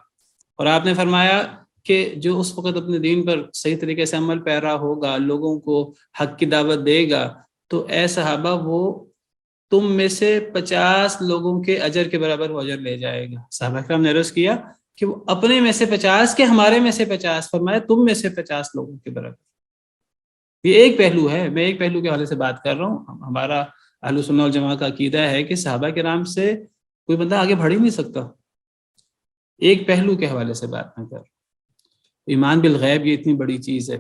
اور آپ نے فرمایا کہ جو اس وقت اپنے دین پر صحیح طریقے سے عمل پیرا ہوگا، لوگوں کو حق کی دعوت دے گا، تو اے صحابہ وہ تم میں سے 50 لوگوں کے اجر کے برابر وہ اجر لے جائے گا. صحابہ کرام نے عرض کیا کہ وہ اپنے میں سے 50 کہ ہمارے میں سے 50؟ فرمایا تم میں سے 50 لوگوں کے برابر. یہ ایک پہلو ہے، میں ایک پہلو کے حوالے سے بات کر رہا ہوں. ہمارا اہل سنہ والجماعہ کا عقیدہ ہے کہ صحابہ کرام سے کوئی بندہ آگے بڑھ ہی نہیں سکتا. ایک پہلو کے حوالے سے بات نہ کر. ایمان بالغیب یہ اتنی بڑی چیز ہے،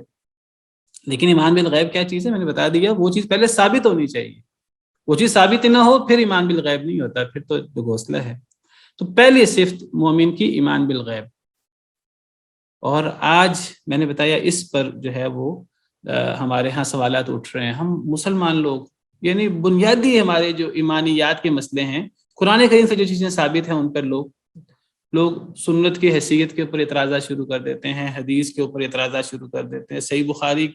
لیکن ایمان بالغیب کیا چیز ہے میں نے بتا دیا. وہ چیز پہلے ثابت ہونی چاہیے. وہ چیز ثابت نہ ہو پھر ایمان بالغیب نہیں ہوتا، پھر تو گھوسلہ ہے. تو پہلی صفت مومن کی ایمان بالغیب. اور آج میں نے بتایا اس پر جو ہے وہ ہمارے ہاں سوالات اٹھ رہے ہیں. ہم مسلمان لوگ یعنی بنیادی ہمارے جو ایمانیات کے مسئلے ہیں قرآن کریم سے جو چیزیں ثابت ہیں ان پر لوگ سنت کی حیثیت کے اوپر اعتراضات شروع کر دیتے ہیں، حدیث کے اوپر اعتراضات شروع کر دیتے ہیں، صحیح بخاری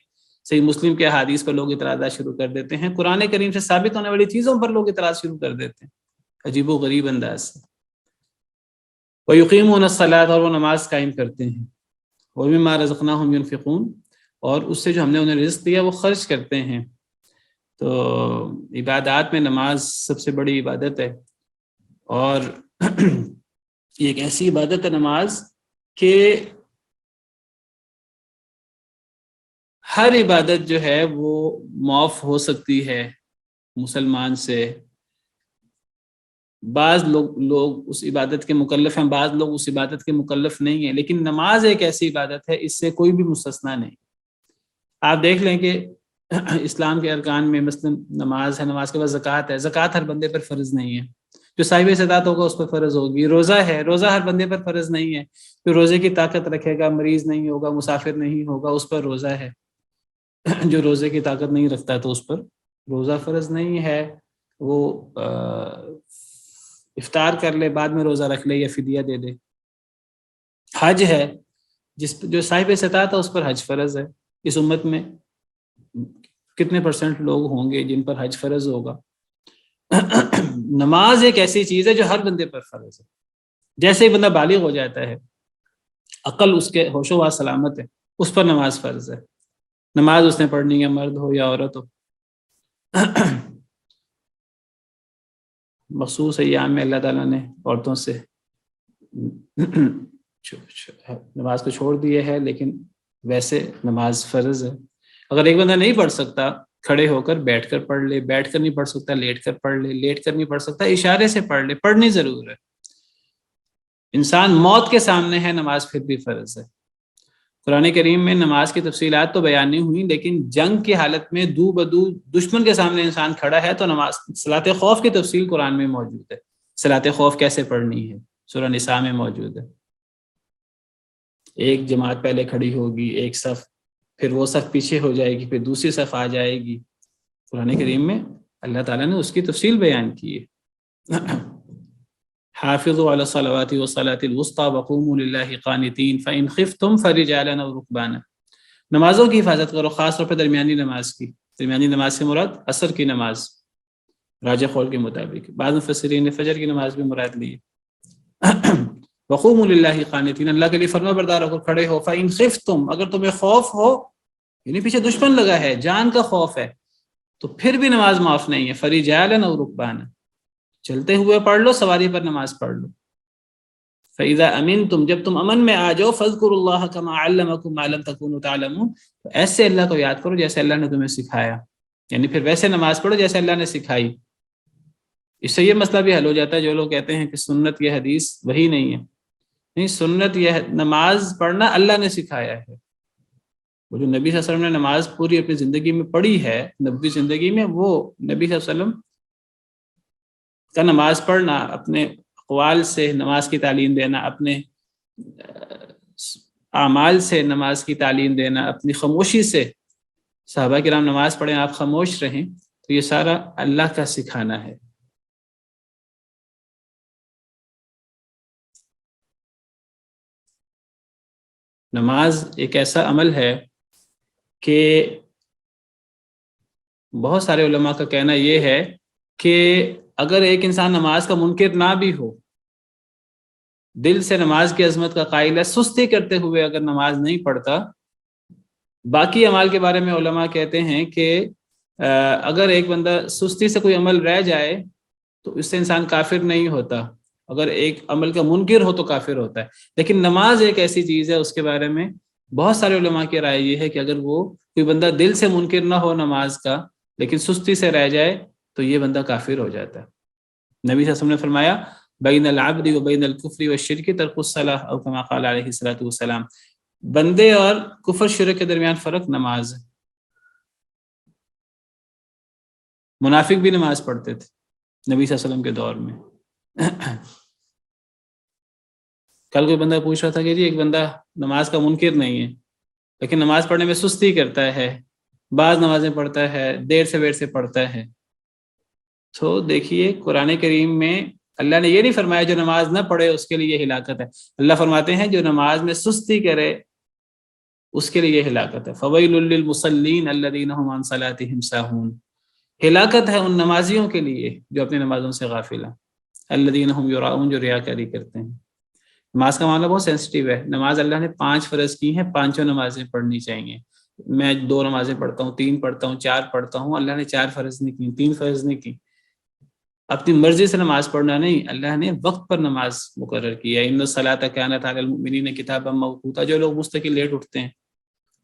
صحیح مسلم کے حدیث پر لوگ اعتراضات شروع کر دیتے ہیں، قرآن کریم سے ثابت ہونے والی چیزوں پر لوگ اعتراض شروع کر دیتے ہیں عجیب و غریب انداز سے. وَيُقِيمُونَ الصَّلَاةَ اور وہ نماز قائم کرتے ہیں، وَمِمَّا رَزَقْنَاهُمْ يُنْفِقُونَ اور اس سے جو ہم نے انہیں رزق دیا وہ خرچ کرتے ہیں. تو عبادات میں نماز سب سے بڑی عبادت ہے، اور یہ ایک ایسی عبادت ہے نماز کہ ہر عبادت جو ہے وہ معاف ہو سکتی ہے مسلمان سے. بعض لوگ اس عبادت کے مکلف ہیں، بعض لوگ اس عبادت کے مکلف نہیں ہیں، لیکن نماز ایک ایسی عبادت ہے اس سے کوئی بھی مستثنا نہیں. آپ دیکھ لیں کہ اسلام کے ارکان میں مثلا نماز ہے، نماز کے بعد زکوٰۃ ہے، زکوٰۃ ہر بندے پر فرض نہیں ہے، جو صاحب استطاعت ہوگا اس پر فرض ہوگی. روزہ ہے، روزہ ہر بندے پر فرض نہیں ہے، جو روزے کی طاقت رکھے گا، مریض نہیں ہوگا، مسافر نہیں ہوگا، اس پر روزہ ہے. جو روزے کی طاقت نہیں رکھتا تو اس پر روزہ فرض نہیں ہے، وہ افطار کر لے بعد میں روزہ رکھ لے یا فدیہ دے دے. حج ہے، جو صاحب استطاعت ہے اس پر حج فرض ہے. اس امت میں کتنے % لوگ ہوں گے جن پر حج فرض ہوگا؟ نماز ایک ایسی چیز ہے جو ہر بندے پر فرض ہے. جیسے ہی بندہ بالغ ہو جاتا ہے، عقل اس کے ہوش و سلامت ہے، اس پر نماز فرض ہے. نماز اس نے پڑھنی ہے، مرد ہو یا عورت ہو. مخصوص ایام میں اللہ تعالیٰ نے عورتوں سے نماز کو چھوڑ دیا ہے، لیکن ویسے نماز فرض ہے. اگر ایک بندہ نہیں پڑھ سکتا کھڑے ہو کر بیٹھ کر پڑھ لے، بیٹھ کر نہیں پڑھ سکتا لیٹ کر پڑھ لے، لیٹ کر نہیں پڑھ سکتا اشارے سے پڑھ لے، پڑھنی ضرور ہے. انسان موت کے سامنے ہے، نماز پھر بھی فرض ہے. قرآن کریم میں نماز کی تفصیلات تو بیان نہیں ہوئی، لیکن جنگ کی حالت میں دو بدو دشمن کے سامنے انسان کھڑا ہے تو نماز صلاۃ خوف کی تفصیل قرآن میں موجود ہے. صلاۃ خوف کیسے پڑھنی ہے سورہ نساء میں موجود ہے. ایک جماعت پہلے کھڑی ہوگی، ایک صف، پھر وہ صف پیچھے ہو جائے گی، پھر دوسری صف آ جائے گی. قرآن کریم میں اللہ تعالیٰ نے اس کی تفصیل بیان کی ہے. حافظوا علی الصلوات والصلاة الوسطى وقوموا للہ قانتین فإن خفتم فرجالا او رکبانا. نمازوں کی حفاظت کرو، خاص طور پہ درمیانی نماز کی. درمیانی نماز سے مراد عصر کی نماز راجح قول کے مطابق. بعض مفسرین نے فجر کی نماز بھی مراد لی. وقوموا للہ قانتین، اللہ کے لیے فرما بردار ہو کر کھڑے ہو. فإن خفتم، اگر تمہیں خوف ہو، یعنی پیچھے دشمن لگا ہے، جان کا خوف ہے، تو پھر بھی نماز معاف نہیں ہے. فرجالا او رکبانا، چلتے ہوئے پڑھ لو، سواری پر نماز پڑھ لو. فَإِذَا أَمِنْتُمْ، جب تم امن میں آ جاؤ، فَاذْكُرُوا اللَّهَ كَمَا عَلَّمَكُمْ مَا لَمْ تَكُونُوا تَعْلَمُونَ، تو ایسے اللہ کو یاد کرو جیسے اللہ نے تمہیں سکھایا. یعنی پھر ویسے نماز پڑھو جیسے اللہ نے سکھائی. اس سے یہ مسئلہ بھی حل ہو جاتا ہے جو لوگ کہتے ہیں کہ سنت یہ حدیث وہی نہیں ہے. نہیں، سنت یہ نماز پڑھنا اللہ نے سکھایا ہے. وہ جو نبی صلی اللہ علیہ وسلم نے نماز پوری اپنی زندگی میں پڑھی ہے، نبوی زندگی میں، وہ نبی صلی اللہ علیہ وسلم کا نماز پڑھنا، اپنے اقوال سے نماز کی تعلیم دینا، اپنے اعمال سے نماز کی تعلیم دینا، اپنی خاموشی سے صحابہ کرام نماز پڑھیں، آپ خاموش رہیں، تو یہ سارا اللہ کا سکھانا ہے. نماز ایک ایسا عمل ہے کہ بہت سارے علماء کا کہنا یہ ہے کہ اگر ایک انسان نماز کا منکر نہ بھی ہو، دل سے نماز کی عظمت کا قائل ہے، سستی کرتے ہوئے اگر نماز نہیں پڑھتا، باقی اعمال کے بارے میں علماء کہتے ہیں کہ اگر ایک بندہ سستی سے کوئی عمل رہ جائے تو اس سے انسان کافر نہیں ہوتا. اگر ایک عمل کا منکر ہو تو کافر ہوتا ہے. لیکن نماز ایک ایسی چیز ہے، اس کے بارے میں بہت سارے علماء کی رائے یہ ہے کہ اگر وہ کوئی بندہ دل سے منکر نہ ہو نماز کا، لیکن سستی سے رہ جائے، تو یہ بندہ کافر ہو جاتا ہے. نبی صلی اللہ علیہ وسلم نے فرمایا بین العبد و بین الکفر والشرک ترک الصلاۃ، او کما قال علیہ الصلوۃ والسلام. بندے اور کفر شرک کے درمیان فرق نماز ہے. منافق بھی نماز پڑھتے تھے نبی صلی اللہ علیہ وسلم کے دور میں. کل کوئی بندہ پوچھ رہا تھا کہ جی ایک بندہ نماز کا منکر نہیں ہے لیکن نماز پڑھنے میں سستی کرتا ہے، بعض نمازیں پڑھتا ہے، دیر سے پڑھتا ہے. تو دیکھیے قرآن کریم میں اللہ نے یہ نہیں فرمایا جو نماز نہ پڑھے اس کے لیے یہ ہلاکت ہے. اللہ فرماتے ہیں جو نماز میں سستی کرے اس کے لیے یہ ہلاکت ہے. فویل للمصلین الذین هم عن صلاتهم ساہون. ہلاکت ہے ان نمازیوں کے لیے جو اپنی نمازوں سے غافل ہیں. الذین هم یراؤون، جو ریاکاری کرتے ہیں. نماز کا معاملہ بہت سینسٹیو ہے. نماز اللہ نے 5 فرض کی ہیں، 5 نمازیں پڑھنی چاہیے. میں 2 نمازیں پڑھتا ہوں، 3 پڑھتا ہوں، 4 پڑھتا ہوں. اللہ نے 4 فرض نہیں کی، 3 فرض نہیں کی. اپنی مرضی سے نماز پڑھنا نہیں، اللہ نے وقت پر نماز مقرر کی ہے. ان الصلاۃ کانت علی المؤمنین کتابا موقوتا. جو لوگ مستقل لیٹ اٹھتے ہیں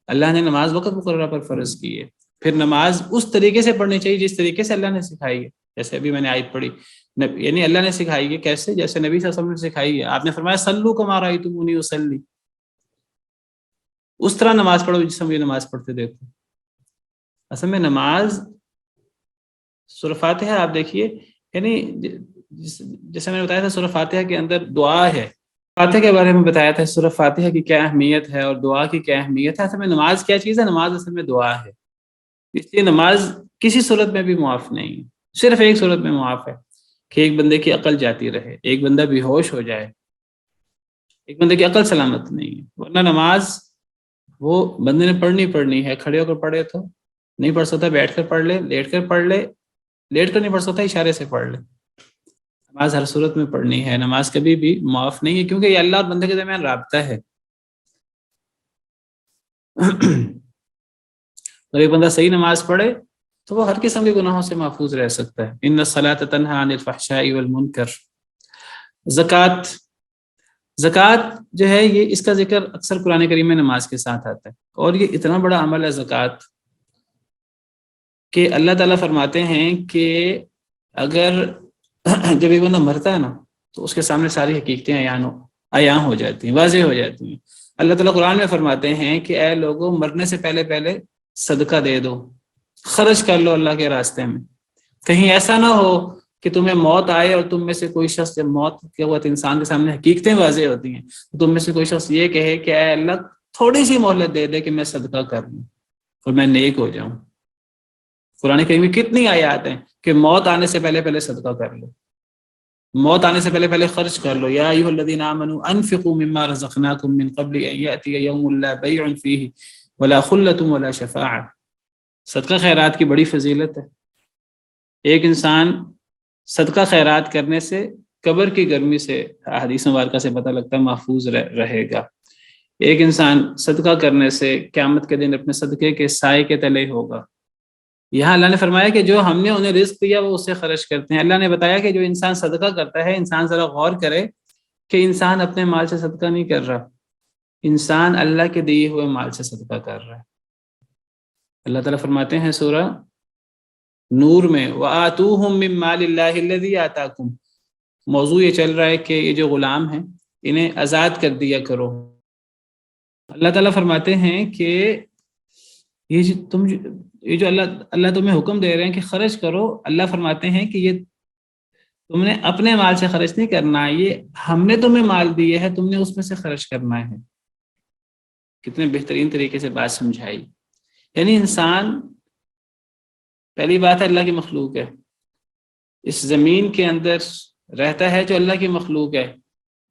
اللہ نے نماز وقت مقررہ پر فرض کی ہے. پھر نماز اس طریقے سے پڑھنی چاہیے جس طریقے سے اللہ نے سکھائی ہے. جیسے ابھی میں نے آیت پڑھی، یعنی اللہ نے سکھائی ہے کیسے؟ جیسے نبی صلی اللہ علیہ وسلم نے سکھائی ہے. آپ نے فرمایا صلو کما رأیتمونی اصلی، اس طرح نماز پڑھو جس سے مجھے نماز پڑھتے دیکھو. اصل میں نماز سورہ فاتحہ آپ دیکھیے، یعنی جیسے میں نے بتایا تھا سورہ فاتحہ کے اندر دعا ہے. فاتحہ کے بارے میں بتایا تھا سورہ فاتحہ کی کیا اہمیت ہے اور دعا کی کیا اہمیت ہے. اصل میں نماز کیا چیز ہے؟ نماز اصل میں دعا ہے. اس لیے نماز کسی صورت میں بھی معاف نہیں ہے. صرف ایک صورت میں معاف ہے کہ ایک بندے کی عقل جاتی رہے، ایک بندہ بے ہوش ہو جائے، ایک بندے کی عقل سلامت نہیں ہے. ورنہ نماز وہ بندے نے پڑھنی ہے. کھڑے ہو کر پڑھے تو نہیں پڑھ سکتا، بیٹھ کر پڑھ لے، لیٹ کر پڑھ لے، لیٹ کر نہیں پڑھ سکتا اشارے سے پڑھ لے. نماز ہر صورت میں پڑھنی ہے. نماز کبھی بھی معاف نہیں ہے کیونکہ یہ اللہ اور بندے کے درمیان رابطہ ہے. اگر ایک بندہ صحیح نماز پڑھے تو وہ ہر قسم کے گناہوں سے محفوظ رہ سکتا ہے. ان الصلاۃ تنہی عن الفحشاء والمنکر. زکوٰۃ جو ہے یہ اس کا ذکر اکثر قرآن کریم میں نماز کے ساتھ آتا ہے. اور یہ اتنا بڑا عمل ہے زکوٰۃ کہ اللہ تعالیٰ فرماتے ہیں کہ اگر جب ایک بندہ مرتا ہے نا تو اس کے سامنے ساری حقیقتیں عیاں ہو جاتی ہیں، واضح ہو جاتی ہیں. اللہ تعالیٰ قرآن میں فرماتے ہیں کہ اے لوگوں، مرنے سے پہلے صدقہ دے دو، خرچ کر لو اللہ کے راستے میں. کہیں ایسا نہ ہو کہ تمہیں موت آئے اور تم میں سے کوئی شخص، جب موت کے وقت انسان کے سامنے حقیقتیں واضح ہوتی ہیں، تم میں سے کوئی شخص یہ کہے کہ اے اللہ تھوڑی سی مہلت دے دے کہ میں صدقہ کر لوں اور میں نیک ہو جاؤں. قرآن کریم میں کتنی آیات ہیں کہ موت آنے سے پہلے صدقہ کر لو، موت آنے سے پہلے خرچ کر لو. یا ایھا الذین آمنوا انفقوا مما رزقناکم من قبل ان یأتی یوم لا بیع فیہ ولا خلۃ ولا شفاعۃ. صدقہ خیرات کی بڑی فضیلت ہے. ایک انسان صدقہ خیرات کرنے سے قبر کی گرمی سے، حدیث مبارکہ سے پتہ لگتا ہے، محفوظ رہے گا. ایک انسان صدقہ کرنے سے قیامت کے دن اپنے صدقے کے سائے کے تلے ہوگا. یہاں اللہ نے فرمایا کہ جو ہم نے انہیں رزق دیا وہ اسے خرچ کرتے ہیں. اللہ نے بتایا کہ جو انسان صدقہ کرتا ہے، انسان ذرا غور کرے کہ انسان اپنے مال سے صدقہ نہیں کر رہا، انسان اللہ کے دیے ہوئے مال سے صدقہ کر رہا ہے. اللہ تعالیٰ فرماتے ہیں سورہ نور میں وَآتُوهُم مِّن مَّالِ اللَّهِ الَّذِي آتَاكُمْ. موضوع یہ چل رہا ہے کہ یہ جو غلام ہیں انہیں آزاد کر دیا کرو. اللہ تعالیٰ فرماتے ہیں کہ یہ جو اللہ تمہیں حکم دے رہے ہیں کہ خرچ کرو، اللہ فرماتے ہیں کہ یہ تم نے اپنے مال سے خرچ نہیں کرنا، یہ ہم نے تمہیں مال دیے ہے، تم نے اس میں سے خرچ کرنا ہے. کتنے بہترین طریقے سے بات سمجھائی. یعنی انسان پہلی بات ہے اللہ کی مخلوق ہے، اس زمین کے اندر رہتا ہے جو اللہ کی مخلوق ہے،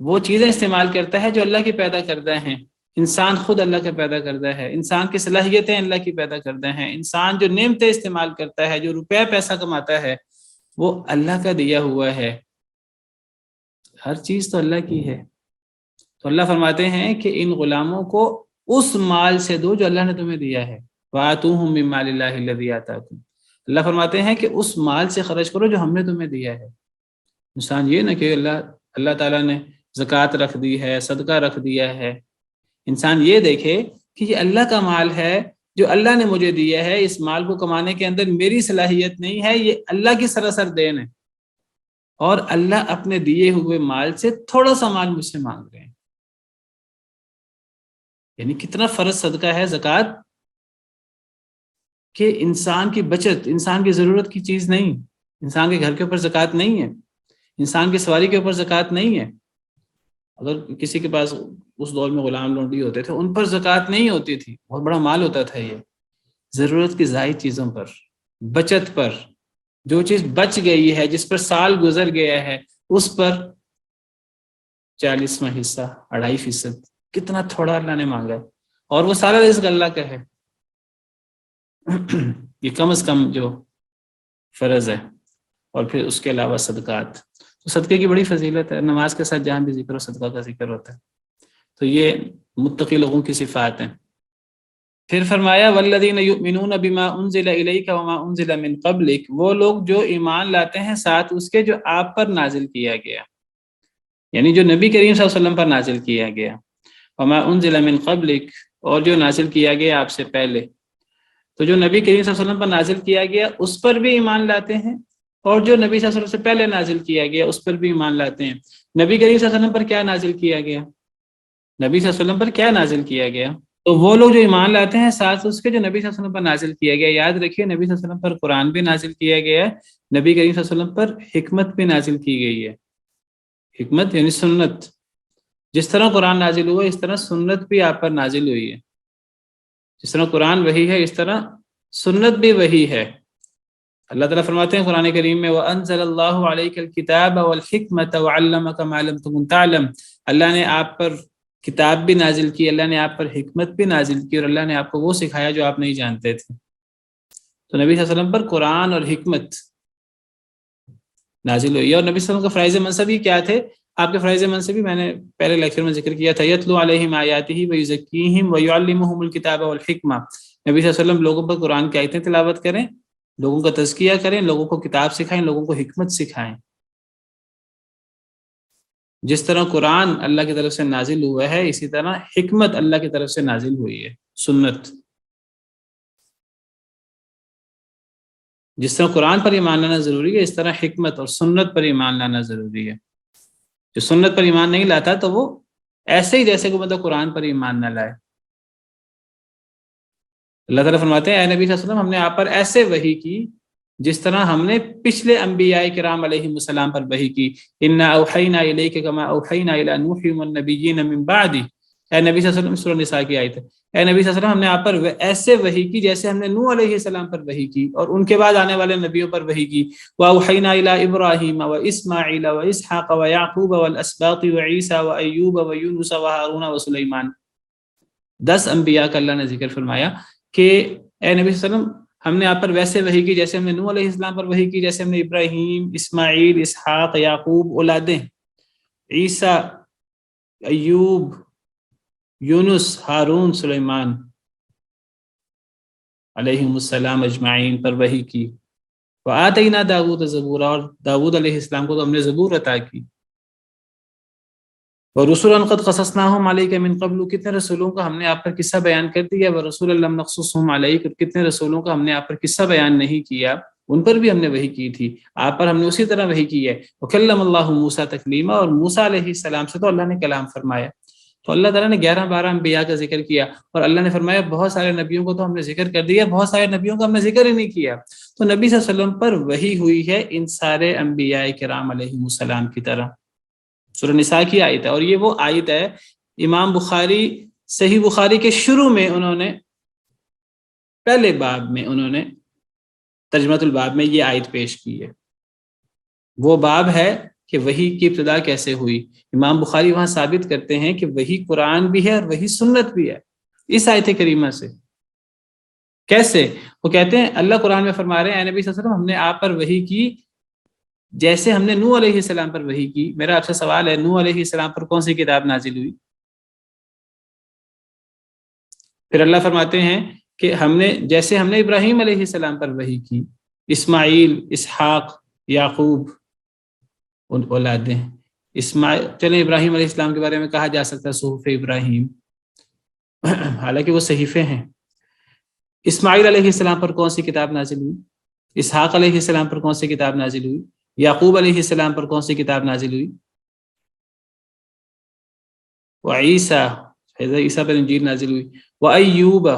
وہ چیزیں استعمال کرتا ہے جو اللہ کی پیدا کردہ ہیں. انسان خود اللہ کا پیدا کردہ ہے، انسان کی صلاحیتیں اللہ کی پیدا کردہ ہیں. انسان جو نعمتیں استعمال کرتا ہے، جو روپے پیسہ کماتا ہے، وہ اللہ کا دیا ہوا ہے. ہر چیز تو اللہ کی ہے. تو اللہ فرماتے ہیں کہ ان غلاموں کو اس مال سے دو جو اللہ نے تمہیں دیا ہے. وَآتُوهُم مِّن مَّالِ اللَّهِ الَّذِي آتَاكُمْ. اللہ فرماتے ہیں کہ اس مال سے خرچ کرو جو ہم نے تمہیں دیا ہے. انسان یہ نہ کہ اللہ تعالیٰ نے زکوٰۃ رکھ دی ہے، صدقہ رکھ دیا ہے. انسان یہ دیکھے کہ یہ اللہ کا مال ہے جو اللہ نے مجھے دیا ہے، اس مال کو کمانے کے اندر میری صلاحیت نہیں ہے، یہ اللہ کی سراسر دین ہے، اور اللہ اپنے دیے ہوئے مال سے تھوڑا سا مال مجھ سے مانگ رہے ہیں. یعنی کتنا فرض صدقہ ہے زکوٰۃ کہ انسان کی بچت، انسان کی ضرورت کی چیز نہیں. انسان کے گھر کے اوپر زکوٰۃ نہیں ہے، انسان کی سواری کے اوپر زکوٰۃ نہیں ہے. اگر کسی کے پاس اس دور میں غلام لونڈی ہوتے تھے ان پر زکوٰۃ نہیں ہوتی تھی، بہت بڑا مال ہوتا تھا. یہ ضرورت کی زائد چیزوں پر، بچت پر، جو چیز بچ گئی ہے، جس پر سال گزر گیا ہے، اس پر 40واں حصہ، 2.5%، کتنا تھوڑا اللہ نے مانگا ہے، اور وہ سارا رزق اللہ کا ہے۔ یہ کم از کم جو فرض ہے، اور پھر اس کے علاوہ صدقات، تو صدقے کی بڑی فضیلت ہے، نماز کے ساتھ جہاں بھی ذکر ہو صدقہ کا ذکر ہوتا ہے، تو یہ متقی لوگوں کی صفات ہیں۔ پھر فرمایا والذین یؤمنون بما انزل الیک وما انزل من قبلک، وہ لوگ جو ایمان لاتے ہیں ساتھ اس کے جو آپ پر نازل کیا گیا، یعنی جو نبی کریم صلی اللہ علیہ وسلم پر نازل کیا گیا، وما انزل من قبلک، اور جو نازل کیا گیا آپ سے پہلے، تو جو نبی کریم صلی اللہ علیہ وسلم پر نازل کیا گیا اس پر بھی ایمان لاتے ہیں، اور جو نبی صلی اللہ علیہ وسلم سے پہلے نازل کیا گیا اس پر بھی ایمان لاتے ہیں۔ نبی کریم صلی اللہ علیہ وسلم پر کیا نازل کیا گیا؟ نبی صلی اللہ علیہ وسلم پر کیا نازل کیا گیا؟ تو وہ لوگ جو ایمان لاتے ہیں ساتھ اس کے جو نبی صلی اللہ علیہ وسلم پر نازل کیا گیا، یاد رکھیے نبی صلی اللہ علیہ وسلم پر قرآن بھی نازل کیا گیا ہے، نبی کریم صلی اللہ علیہ وسلم پر حکمت بھی نازل کی گئی ہے۔ حکمت یعنی سنت، جس طرح قرآن نازل ہوا اس طرح سنت بھی آپ پر نازل ہوئی ہے، جس طرح قرآن وحی ہے اس طرح سنت بھی وحی ہے۔ اللہ تعالیٰ فرماتے ہیں قرآن کریم میں وَأَنزَلَ اللَّهُ عَلَيْكَ الْكِتَابَ وَالْحِكْمَةَ وَعَلَّمَكَ مَا لَمْ تَكُنْ تَعْلَمْ، اللہ نے آپ پر کتاب بھی نازل کی، اللہ نے آپ پر حکمت بھی نازل کی، اور اللہ نے آپ کو وہ سکھایا جو آپ نہیں جانتے تھے۔ تو نبی صلی اللہ علیہ وسلم پر قرآن اور حکمت نازل ہوئی ہے، اور نبی صلی اللہ علیہ وسلم کا فرائض منصبی کیا تھے؟ آپ کے فرائض منصبی میں نے پہلے لیکچر میں ذکر کیا تھا، یتلو علیہم آیاتہ ویزکیہم ویعلمہم الکتاب والحکمہ، نبی صلی اللہ علیہ وسلم لوگوں پر قرآن کی آیتیں تلاوت کریں، لوگوں کا تزکیہ کریں، لوگوں کو کتاب سکھائیں، لوگوں کو حکمت سکھائیں۔ جس طرح قرآن اللہ کی طرف سے نازل ہوا ہے اسی طرح حکمت اللہ کی طرف سے نازل ہوئی ہے، سنت۔ جس طرح قرآن پر ایمان لانا ضروری ہے اس طرح حکمت اور سنت پر ایمان لانا ضروری ہے۔ جو سنت پر ایمان نہیں لاتا تو وہ ایسے ہی جیسے کہ مطلب قرآن پر ایمان نہ لائے۔ اللہ تعالیٰ فرماتے ہیں اے نبی صلی اللہ علیہ وسلم ہم نے آپ پر ایسے وحی کی جس طرح ہم نے پچھلے انبیاء کرام علیہ السلام پر وحی کی، انا اوحینا الیک کما اوحینا الی نوح والنبیین من بعد، اے نبی صلی اللہ علیہ وسلم، سورہ نساء کی آیت ہے، اے نبی صلی اللہ علیہ وسلم ہم نے آپ پر ایسے وحی کی جیسے ہم نے نوح علیہ السلام پر وحی کی اور ان کے بعد آنے والے نبیوں پر وحی کی، واوحینا الی ابراہیم واسماعیل واسحاق ویعقوب والاسباط وعیسیٰ وایوب ویونس وہارون وسلیمان۔ 10 انبیاء کا اللہ نے ذکر فرمایا کہ اے نبی صلی اللہ علیہ وسلم ہم نے آپ پر ویسے وحی کی جیسے ہم نے نوح علیہ السلام پر وحی کی، جیسے ہم نے ابراہیم، اسماعیل، اسحاق، یعقوب اولادیں، عیسیٰ، ایوب، یونس، ہارون، سلیمان علیہم السلام اجمعین پر وحی کی۔ وآتینا داود زبورا، اور داود علیہ السلام کو تو ہم نے زبور عطا کی۔ وَرُسُلًا قَدْ قَصَصْنَاهُمْ عَلَيْكَ مِن قَبْلُ، کتنے رسولوں کا ہم نے آپ پر قصہ بیان کر دیا، وَرُسُلًا لَمْ نَقْصُصْهُمْ عَلَيْكَ، اور کتنے رسولوں کا ہم نے آپ پر قصہ بیان نہیں کیا، ان پر بھی ہم نے وحی کی تھی، آپ پر ہم نے اسی طرح وحی کی ہے۔ وَكَلَّمَ اللَّهُ مُوسَىٰ تَكْلِيمًا، اور موسیٰ علیہ السلام سے تو اللہ نے کلام فرمایا۔ تو اللہ تعالیٰ نے 11-12 انبیاء کا ذکر کیا، اور اللہ نے فرمایا بہت سارے نبیوں کو تو ہم نے ذکر کر دیا، بہت سارے نبیوں کا ہم نے ذکر ہی نہیں کیا۔ تو نبی صلی اللہ علیہ وسلم پر وحی ہوئی ہے ان سارے انبیاء کرام علیہ السلام کی طرح۔ سورہ نساء کی آیت ہے، اور یہ وہ آیت ہے امام بخاری صحیح بخاری کے شروع میں انہوں نے پہلے باب میں انہوں نے ترجمۃ الباب میں یہ آیت پیش کی ہے۔ وہ باب ہے کہ وحی کی ابتدا کیسے ہوئی، امام بخاری وہاں ثابت کرتے ہیں کہ وحی قرآن بھی ہے اور وحی سنت بھی ہے اس آیت کریمہ سے۔ کیسے؟ وہ کہتے ہیں اللہ قرآن میں فرما رہے ہیں اے نبی صلی اللہ علیہ وسلم ہم نے آپ پر وحی کی جیسے ہم نے نوح علیہ السلام پر وحی کی۔ میرا آپ سے سوال ہے نوح علیہ السلام پر کون سی کتاب نازل ہوئی؟ پھر اللہ فرماتے ہیں کہ جیسے ہم نے ابراہیم علیہ السلام پر وحی کی، اسماعیل، اسحاق، یعقوب ان اولادیں، چلیں ابراہیم علیہ السلام کے بارے میں کہا جا سکتا ہے صحف ابراہیم، حالانکہ وہ صحیفے ہیں۔ اسماعیل علیہ السلام پر کون سی کتاب نازل ہوئی؟ اسحاق علیہ السلام پر کون سی کتاب نازل ہوئی؟ یعقوب علیہ السلام پر کون سی کتاب نازل ہوئی؟ وعیسیٰ، عیسیٰ پر انجیل نازل ہوئی۔ وایوب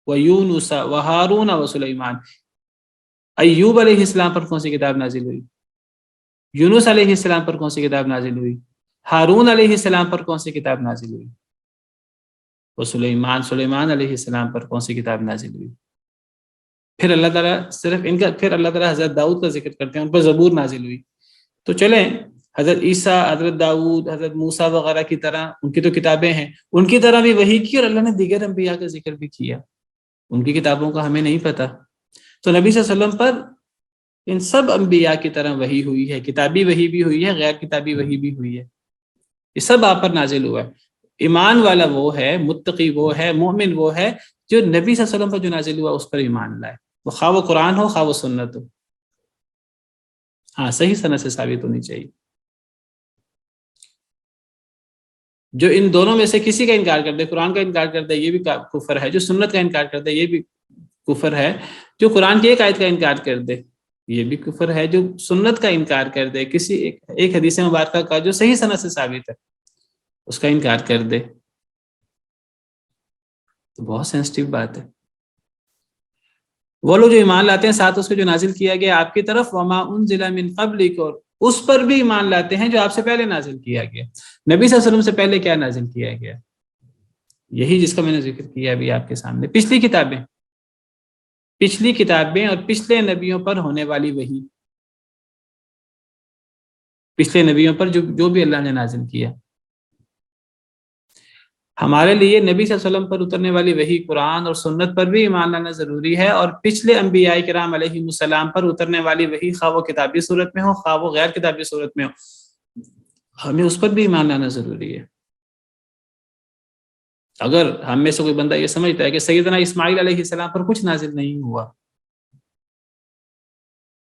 ویونس وہارون وسلیمان، ایوب علیہ السلام پر کون سی کتاب نازل ہوئی؟ یونس علیہ السلام پر کون سی کتاب نازل ہوئی؟ ہارون علیہ السلام پر کون سی کتاب نازل ہوئی؟ سلیمان علیہ السلام پر کون سی کتاب نازل ہوئی؟ پھر اللہ تعالیٰ صرف ان کا، پھر اللہ تعالیٰ حضرت داؤد کا ذکر کرتے ہیں، ان پر زبور نازل ہوئی. تو چلیں حضرت عیسیٰ، حضرت داؤد، حضرت موسیٰ وغیرہ کی طرح ان کی تو کتابیں ہیں، ان کی طرح بھی وحی کی، اور اللہ نے دیگر انبیاء کا ذکر بھی کیا. ان کی کتابوں کا ہمیں نہیں پتہ. تو نبی صلی اللہ علیہ وسلم پر ان سب انبیاء کی طرح وحی ہوئی ہے، کتابی وحی بھی ہوئی ہے، غیر کتابی وحی بھی ہوئی ہے. یہ سب آپ پر نازل ہوا ہے. ایمان والا وہ ہے، متقی وہ ہے، مومن وہ ہے جو نبی صلی اللہ علیہ وسلم پر جو نازل ہوا اس پر ایمان لائے، وہ خواہ وہ قرآن ہو خواہ وہ سنت ہو. ہاں صحیح سند سے ثابت ہونی چاہیے. جو ان دونوں میں سے کسی کا انکار کر دے، قرآن کا انکار کر دے، یہ بھی کفر ہے. جو سنت کا انکار کر دے یہ بھی کفر ہے. جو قرآن کی ایک آیت کا انکار کر دے یہ بھی کفر ہے. جو سنت کا انکار کر دے، کسی ایک حدیث مبارکہ کا جو صحیح سند سے ثابت ہے اس کا انکار کر دے، تو بہت سینسٹیو بات ہے. وہ لوگ جو ایمان لاتے ہیں ساتھ اس کو جو نازل کیا گیا آپ کی طرف، وما انزل من قبلک، اور اس پر بھی ایمان لاتے ہیں جو آپ سے پہلے نازل کیا گیا. نبی صلی اللہ علیہ وسلم سے پہلے کیا نازل کیا گیا؟ یہی جس کا میں نے ذکر کیا ابھی آپ کے سامنے، پچھلی کتابیں اور پچھلے نبیوں پر ہونے والی وحی، پچھلے نبیوں پر جو بھی اللہ نے نازل کیا. ہمارے لیے نبی صلی اللہ علیہ وسلم پر اترنے والی وحی قرآن اور سنت پر بھی ایمان لانا ضروری ہے، اور پچھلے انبیاء کرام علیہ السلام پر اترنے والی وحی خواہ وہ کتابی صورت میں ہو خواہ وہ غیر کتابی صورت میں ہو، ہمیں اس پر بھی ایمان لانا ضروری ہے. اگر ہم میں سے کوئی بندہ یہ سمجھتا ہے کہ سیدنا اسماعیل علیہ السلام پر کچھ نازل نہیں ہوا،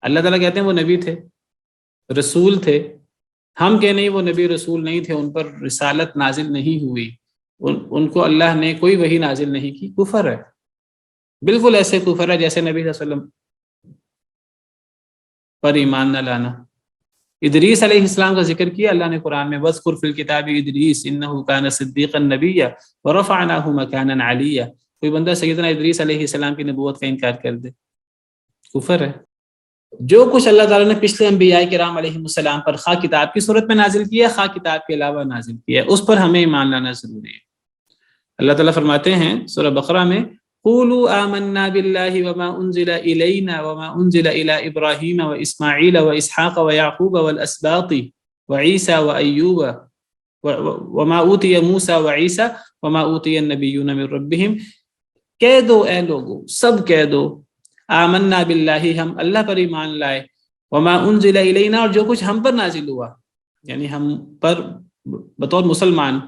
اللہ تعالیٰ کہتے ہیں وہ نبی تھے، رسول تھے، ہم کہ نہیں وہ نبی رسول نہیں تھے، ان پر رسالت نازل نہیں ہوئی، ان کو اللہ نے کوئی وحی نازل نہیں کی، کفر ہے. بالکل ایسے کفر ہے جیسے نبی صلی اللہ علیہ وسلم پر ایمان نہ لانا. ادریس علیہ السلام کا ذکر کیا اللہ نے قرآن میں، وَاذْكُرْ فِي الْكِتَابِ إِدْرِيسَ إِنَّهُ كَانَ صِدِّيقًا نَبِيًّا وَرَفَعْنَاهُ مَكَانًا عَلِيًّا. کوئی بندہ سیدنا ادریس علیہ السلام کی نبوت کا انکار کر دے، کفر ہے. جو کچھ اللہ تعالیٰ نے پچھلے انبیاء کرام علیہ السلام پر خواہ کتاب کی صورت میں نازل کیا خواہ کتاب کے علاوہ نازل کیا، اس پر ہمیں ایمان لانا ضروری ہے. اللہ تعالیٰ فرماتے ہیں سورہ بقرہ میں، قولوا آمنا باللہ وما انزل الینا وما انزل الی ابراہیم واسماعیل واسحاق ویعقوب والاسباط وعیسیٰ وایوب وما اوتی موسیٰ وعیسیٰ وما اوتی النبیون من ربہم. کہہ دو اے لوگو، سب کہہ دو، آمنا باللہ، ہم اللہ پر ایمان لائے، وما انزل الینا، اور جو کچھ ہم پر نازل ہوا، یعنی ہم پر بطور مسلمان،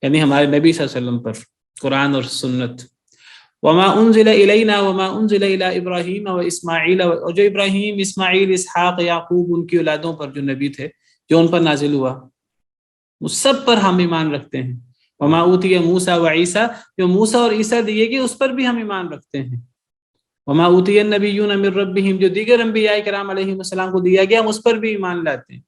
یعنی ہمارے نبی صلی اللہ علیہ وسلم پر قرآن اور سنت. وما انزل الینا وما انزل الی ابراہیم و اسماعیل، اور جو ابراہیم، اسماعیل، اسحاق، یعقوب ان کی اولادوں پر جو نبی تھے جو ان پر نازل ہوا، اس سب پر ہم ایمان رکھتے ہیں. وما اوتی موسیٰ و عیسیٰ، جو موسیٰ اور عیسیٰ دیے گئے اس پر بھی ہم ایمان رکھتے ہیں. وما اوتی النبیون من ربہم، جو دیگر انبیاء کرام علیہ السلام کو دیا گیا ہم اس پر بھی ایمان لاتے ہیں.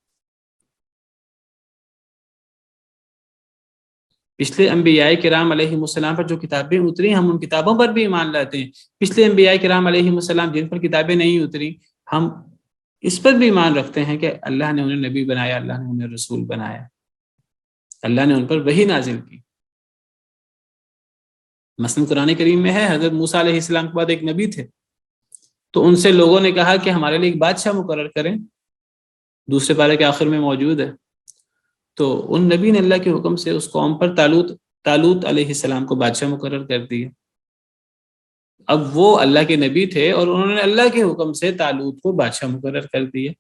پچھلے انبیاء کرام علیہ السلام پر جو کتابیں اتری ہم ان کتابوں پر بھی ایمان لاتے ہیں. پچھلے انبیاء کرام علیہ السلام جن پر کتابیں نہیں اتری ہم اس پر بھی ایمان رکھتے ہیں کہ اللہ نے انہیں نبی بنایا، اللہ نے انہیں رسول بنایا، اللہ نے ان پر وحی نازل کی. مثلا قرآن کریم میں ہے حضرت موسیٰ علیہ السلام کے بعد ایک نبی تھے، تو ان سے لوگوں نے کہا کہ ہمارے لیے ایک بادشاہ مقرر کریں، دوسرے پارے کے آخر میں موجود ہے. تو ان نبی نے اللہ کے حکم سے اس قوم پر طالوت علیہ السلام کو بادشاہ مقرر کر دیا. اب وہ اللہ کے نبی تھے اور انہوں نے اللہ کے حکم سے طالوت کو بادشاہ مقرر کر دیا.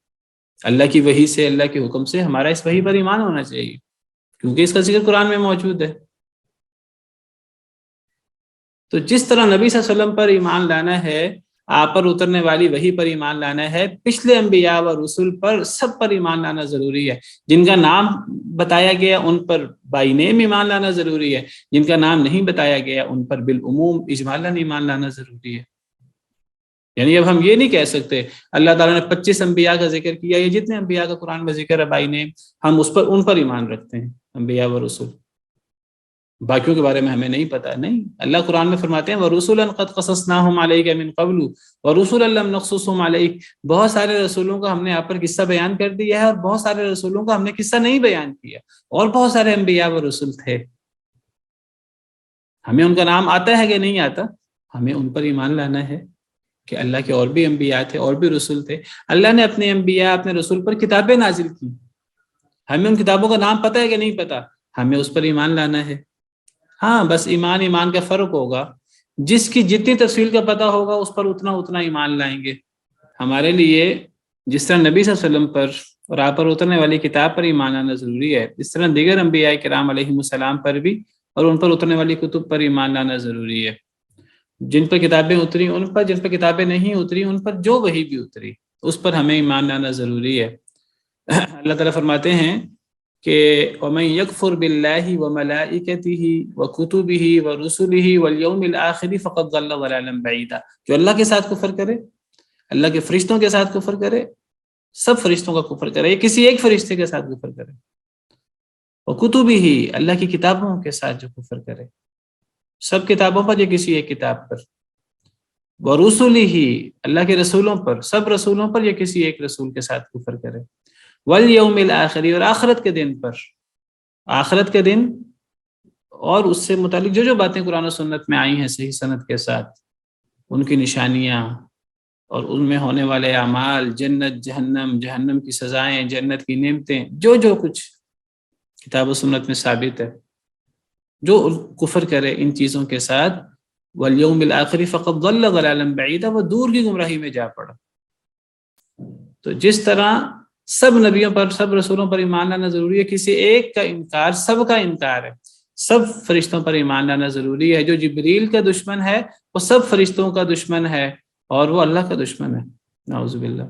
اللہ کی وحی سے، اللہ کے حکم سے ہمارا اس وحی پر ایمان ہونا چاہیے کیونکہ اس کا ذکر قرآن میں موجود ہے. تو جس طرح نبی صلی اللہ علیہ وسلم پر ایمان لانا ہے، آپ پر اترنے والی وحی پر ایمان لانا ہے، پچھلے انبیاء و رسول پر سب پر ایمان لانا ضروری ہے. جن کا نام بتایا گیا ان پر بائی نیم ایمان لانا ضروری ہے، جن کا نام نہیں بتایا گیا ان پر بالعموم اجمالاً ایمان لانا ضروری ہے. یعنی اب ہم یہ نہیں کہہ سکتے اللہ تعالیٰ نے 25 انبیاء کا ذکر کیا، یہ جتنے انبیاء کا قرآن میں ذکر ہے بائی نیم، ہم ان پر ایمان رکھتے ہیں انبیاء و رسول، باقیوں کے بارے میں ہمیں نہیں پتا. نہیں، اللہ قرآن میں فرماتے ہیں وَرُسُلًا قَدْ قَصَصْنَاهُمْ عَلَيْكَ مِنْ قَبْلُ وَرُسُلًا لَمْ نَقْصُصْهُمْ عَلَيْكَ. بہت سارے رسولوں کا ہم نے آپ پر قصہ بیان کر دیا ہے اور بہت سارے رسولوں کا ہم نے قصہ نہیں بیان کیا، اور بہت سارے انبیاء و رسول تھے. ہمیں ان کا نام آتا ہے کہ نہیں آتا، ہمیں ان پر ایمان لانا ہے. کہ اللہ کے اور بھی انبیاء تھے، اور بھی رسول تھے. اللہ نے اپنے انبیاء، اپنے رسول پر کتابیں نازل کی. ہمیں ان کتابوں کا نام پتہ ہے کہ نہیں پتہ؟ ہمیں اس پر ایمان لانا ہے. ہاں بس ایمان کا فرق ہوگا. جس کی جتنی تفصیل کا پتہ ہوگا اس پر اتنا ایمان لائیں گے. ہمارے لیے جس طرح نبی صلی اللہ علیہ وسلم پر اور آپ پر اترنے والی کتاب پر ایمان لانا ضروری ہے، اس طرح دیگر انبیاء کرام علیہم السلام پر بھی اور ان پر اترنے والی کتب پر ایمان لانا ضروری ہے. جن پر کتابیں اتری ان پر، جن پر کتابیں نہیں اتری ان پر جو وحی بھی اتری اس پر ہمیں ایمان لانا ضروری ہے. اللہ تعالیٰ فرماتے ہیں کہ وَمَن يَكْفُرْ بِاللَّهِ وَمَلَائِكَتِهِ وَكُتُبِهِ وَرُسُلِهِ وَالْيَوْمِ الْآخِرِ فَقَدْ ضَلَّ ضَلَالًا بَعِيدًا. جو اللہ کے ساتھ کفر کرے، اللہ کے فرشتوں کے ساتھ کفر کرے، سب فرشتوں کا کفر کرے، یا کسی ایک فرشتے کے ساتھ کفر کرے، وَكُتُبِهِ اللہ کی کتابوں کے ساتھ جو کفر کرے، سب کتابوں پر یا کسی ایک کتاب پر، وَرُسُلِهِ اللہ کے رسولوں پر، سب رسولوں پر یا کسی ایک رسول کے ساتھ کفر کرے، وَالْيَوْمِ الْآخِرِ اور آخرت کے دن پر. آخرت کے دن اور اس سے متعلق جو باتیں قرآن و سنت میں آئی ہیں صحیح سند کے ساتھ، ان کی نشانیاں اور ان میں ہونے والے اعمال، جنت جہنم، جہنم کی سزائیں، جنت کی نعمتیں، جو کچھ کتاب و سنت میں ثابت ہے، جو کفر کرے ان چیزوں کے ساتھ، وَالْيَوْمِ الْآخِرِ فَقَدْ ضَلَّ ضَلَالًا بَعِيدًا وہ دور کی گمراہی میں جا پڑا. تو جس طرح سب نبیوں پر، سب رسولوں پر ایمان لانا ضروری ہے، کسی ایک کا انکار سب کا انکار ہے. سب فرشتوں پر ایمان لانا ضروری ہے. جو جبریل کا دشمن ہے وہ سب فرشتوں کا دشمن ہے اور وہ اللہ کا دشمن ہے، نعوذ باللہ.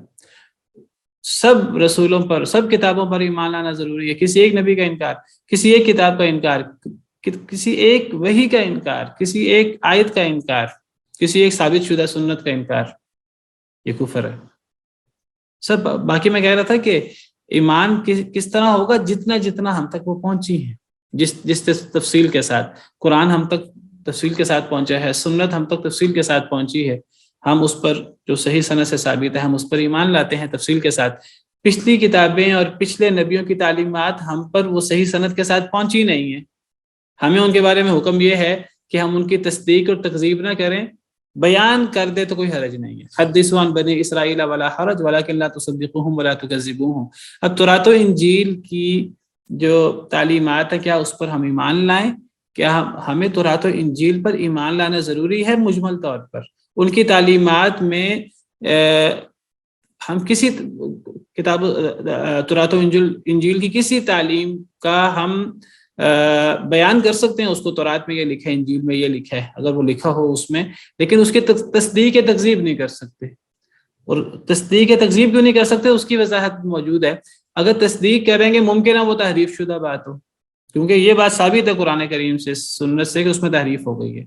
سب رسولوں پر، سب کتابوں پر ایمان لانا ضروری ہے. کسی ایک نبی کا انکار، کسی ایک کتاب کا انکار، کسی ایک وحی کا انکار، کسی ایک آیت کا انکار، کسی ایک ثابت شدہ سنت کا انکار، یہ کفر ہے. سب. باقی میں کہہ رہا تھا کہ ایمان کس طرح ہوگا، جتنا ہم تک وہ پہنچی ہیں، جس تفصیل کے ساتھ. قرآن ہم تک تفصیل کے ساتھ پہنچا ہے، سنت ہم تک تفصیل کے ساتھ پہنچی ہے، ہم اس پر جو صحیح سند سے ثابت ہے ہم اس پر ایمان لاتے ہیں تفصیل کے ساتھ. پچھلی کتابیں اور پچھلے نبیوں کی تعلیمات ہم پر وہ صحیح سند کے ساتھ پہنچی نہیں ہیں. ہمیں ان کے بارے میں حکم یہ ہے کہ ہم ان کی تصدیق اور تکذیب نہ کریں. بیان کر دے تو کوئی حرج نہیں ہے. حدثوا عن بنی اسرائیل ولا حرج ولکن لا تصدقوهم ولا تکذبوهم. اب تورات و انجیل کی جو تعلیمات ہے کیا اس پر ہم ایمان لائیں؟ کیا ہمیں تورات و انجیل پر ایمان لانا ضروری ہے مجمل طور پر؟ ان کی تعلیمات میں ہم کسی کتاب تورات و انجیل کی کسی تعلیم کا ہم بیان کر سکتے ہیں، اس کو تورات میں یہ لکھا ہے، انجیل میں یہ لکھا ہے، اگر وہ لکھا ہو اس میں، لیکن اس کی تصدیق تکذیب نہیں کر سکتے. اور تصدیق تکذیب کیوں نہیں کر سکتے اس کی وضاحت موجود ہے. اگر تصدیق کریں گے ممکن ہے وہ تحریف شدہ بات ہو، کیونکہ یہ بات ثابت ہے قرآن کریم سے، سنت سے، کہ اس میں تحریف ہو گئی ہے.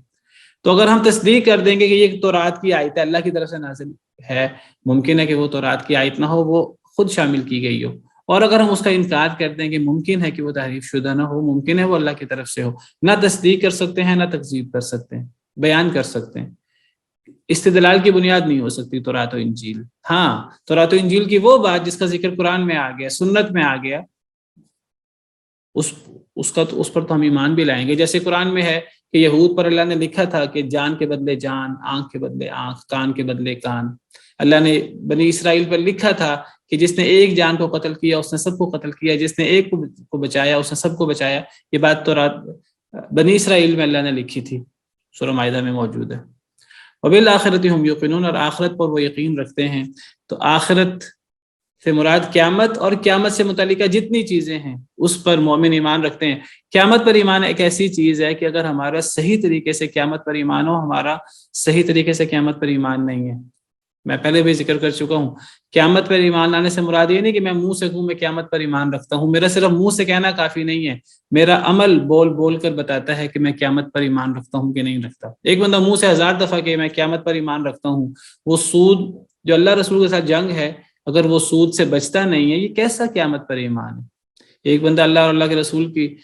تو اگر ہم تصدیق کر دیں گے کہ یہ تورات کی آیت ہے، اللہ کی طرف سے نازل ہے، ممکن ہے کہ وہ تورات کی آیت نہ ہو، وہ خود شامل کی گئی ہو. اور اگر ہم اس کا انکار کر دیں کہ ممکن ہے کہ وہ تحریف شدہ نہ ہو، ممکن ہے وہ اللہ کی طرف سے ہو، نہ تصدیق کر سکتے ہیں، نہ تکذیب کر سکتے ہیں، بیان کر سکتے ہیں. استدلال کی بنیاد نہیں ہو سکتی تورات و انجیل. ہاں تورات و انجیل کی وہ بات جس کا ذکر قرآن میں آ گیا، سنت میں آ گیا، اس پر تو ہم ایمان بھی لائیں گے. جیسے قرآن میں ہے کہ یہود پر اللہ نے لکھا تھا کہ جان کے بدلے جان، آنکھ کے بدلے آنکھ، کان کے بدلے کان. اللہ نے بنی اسرائیل پر لکھا تھا کہ جس نے ایک جان کو قتل کیا اس نے سب کو قتل کیا، جس نے ایک کو بچایا اس نے سب کو بچایا. یہ بات تو بنی اسرائیل میں اللہ نے لکھی تھی، سورہ مائدہ میں موجود ہے. وبالآخرۃ هم یوقنون اور آخرت پر وہ یقین رکھتے ہیں. تو آخرت سے مراد قیامت اور قیامت سے متعلقہ جتنی چیزیں ہیں اس پر مومن ایمان رکھتے ہیں. قیامت پر ایمان ایک ایسی چیز ہے کہ اگر ہمارا صحیح طریقے سے قیامت پر ایمان ہو، ہمارا صحیح طریقے سے قیامت پر ایمان نہیں ہے. میں پہلے بھی ذکر کر چکا ہوں، قیامت پر ایمان لانے سے مراد یہ نہیں کہ میں منہ سے کہوں میں قیامت پر ایمان رکھتا ہوں. میرا صرف منہ سے کہنا کافی نہیں ہے، میرا عمل بول کر بتاتا ہے کہ میں قیامت پر ایمان رکھتا ہوں کہ نہیں رکھتا. ایک بندہ منہ سے 1000 دفعہ کہ میں قیامت پر ایمان رکھتا ہوں، وہ سود جو اللہ رسول کے ساتھ جنگ ہے، اگر وہ سود سے بچتا نہیں ہے، یہ کیسا قیامت پر ایمان ہے؟ ایک بندہ اللہ اور اللہ کے رسول کی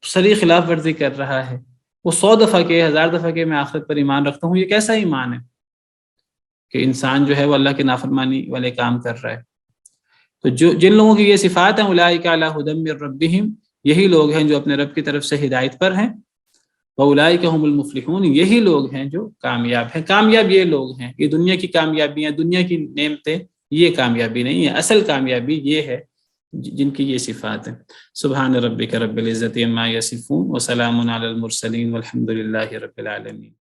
صریح خلاف ورزی کر رہا ہے، وہ 100 دفعہ کہ 1000 دفعہ کہ میں آخرت پر ایمان رکھتا ہوں، یہ کیسا ایمان ہے کہ انسان جو ہے وہ اللہ کے نافرمانی والے کام کر رہا ہے. تو جن لوگوں کی یہ صفات ہیں، اولئک علی ھدی من ربہم، یہی لوگ ہیں جو اپنے رب کی طرف سے ہدایت پر ہیں. فاولئک هم المفلحون، یہی لوگ ہیں جو کامیاب ہیں۔ کامیاب یہ لوگ ہیں، یہ دنیا کی کامیابیاں، دنیا کی نعمتیں، یہ کامیابی نہیں ہے، اصل کامیابی یہ ہے جن کی یہ صفات ہیں۔ سبحان ربک رب العزت عما یصفون وسلام علی المرسلین والحمد للہ رب العالمین۔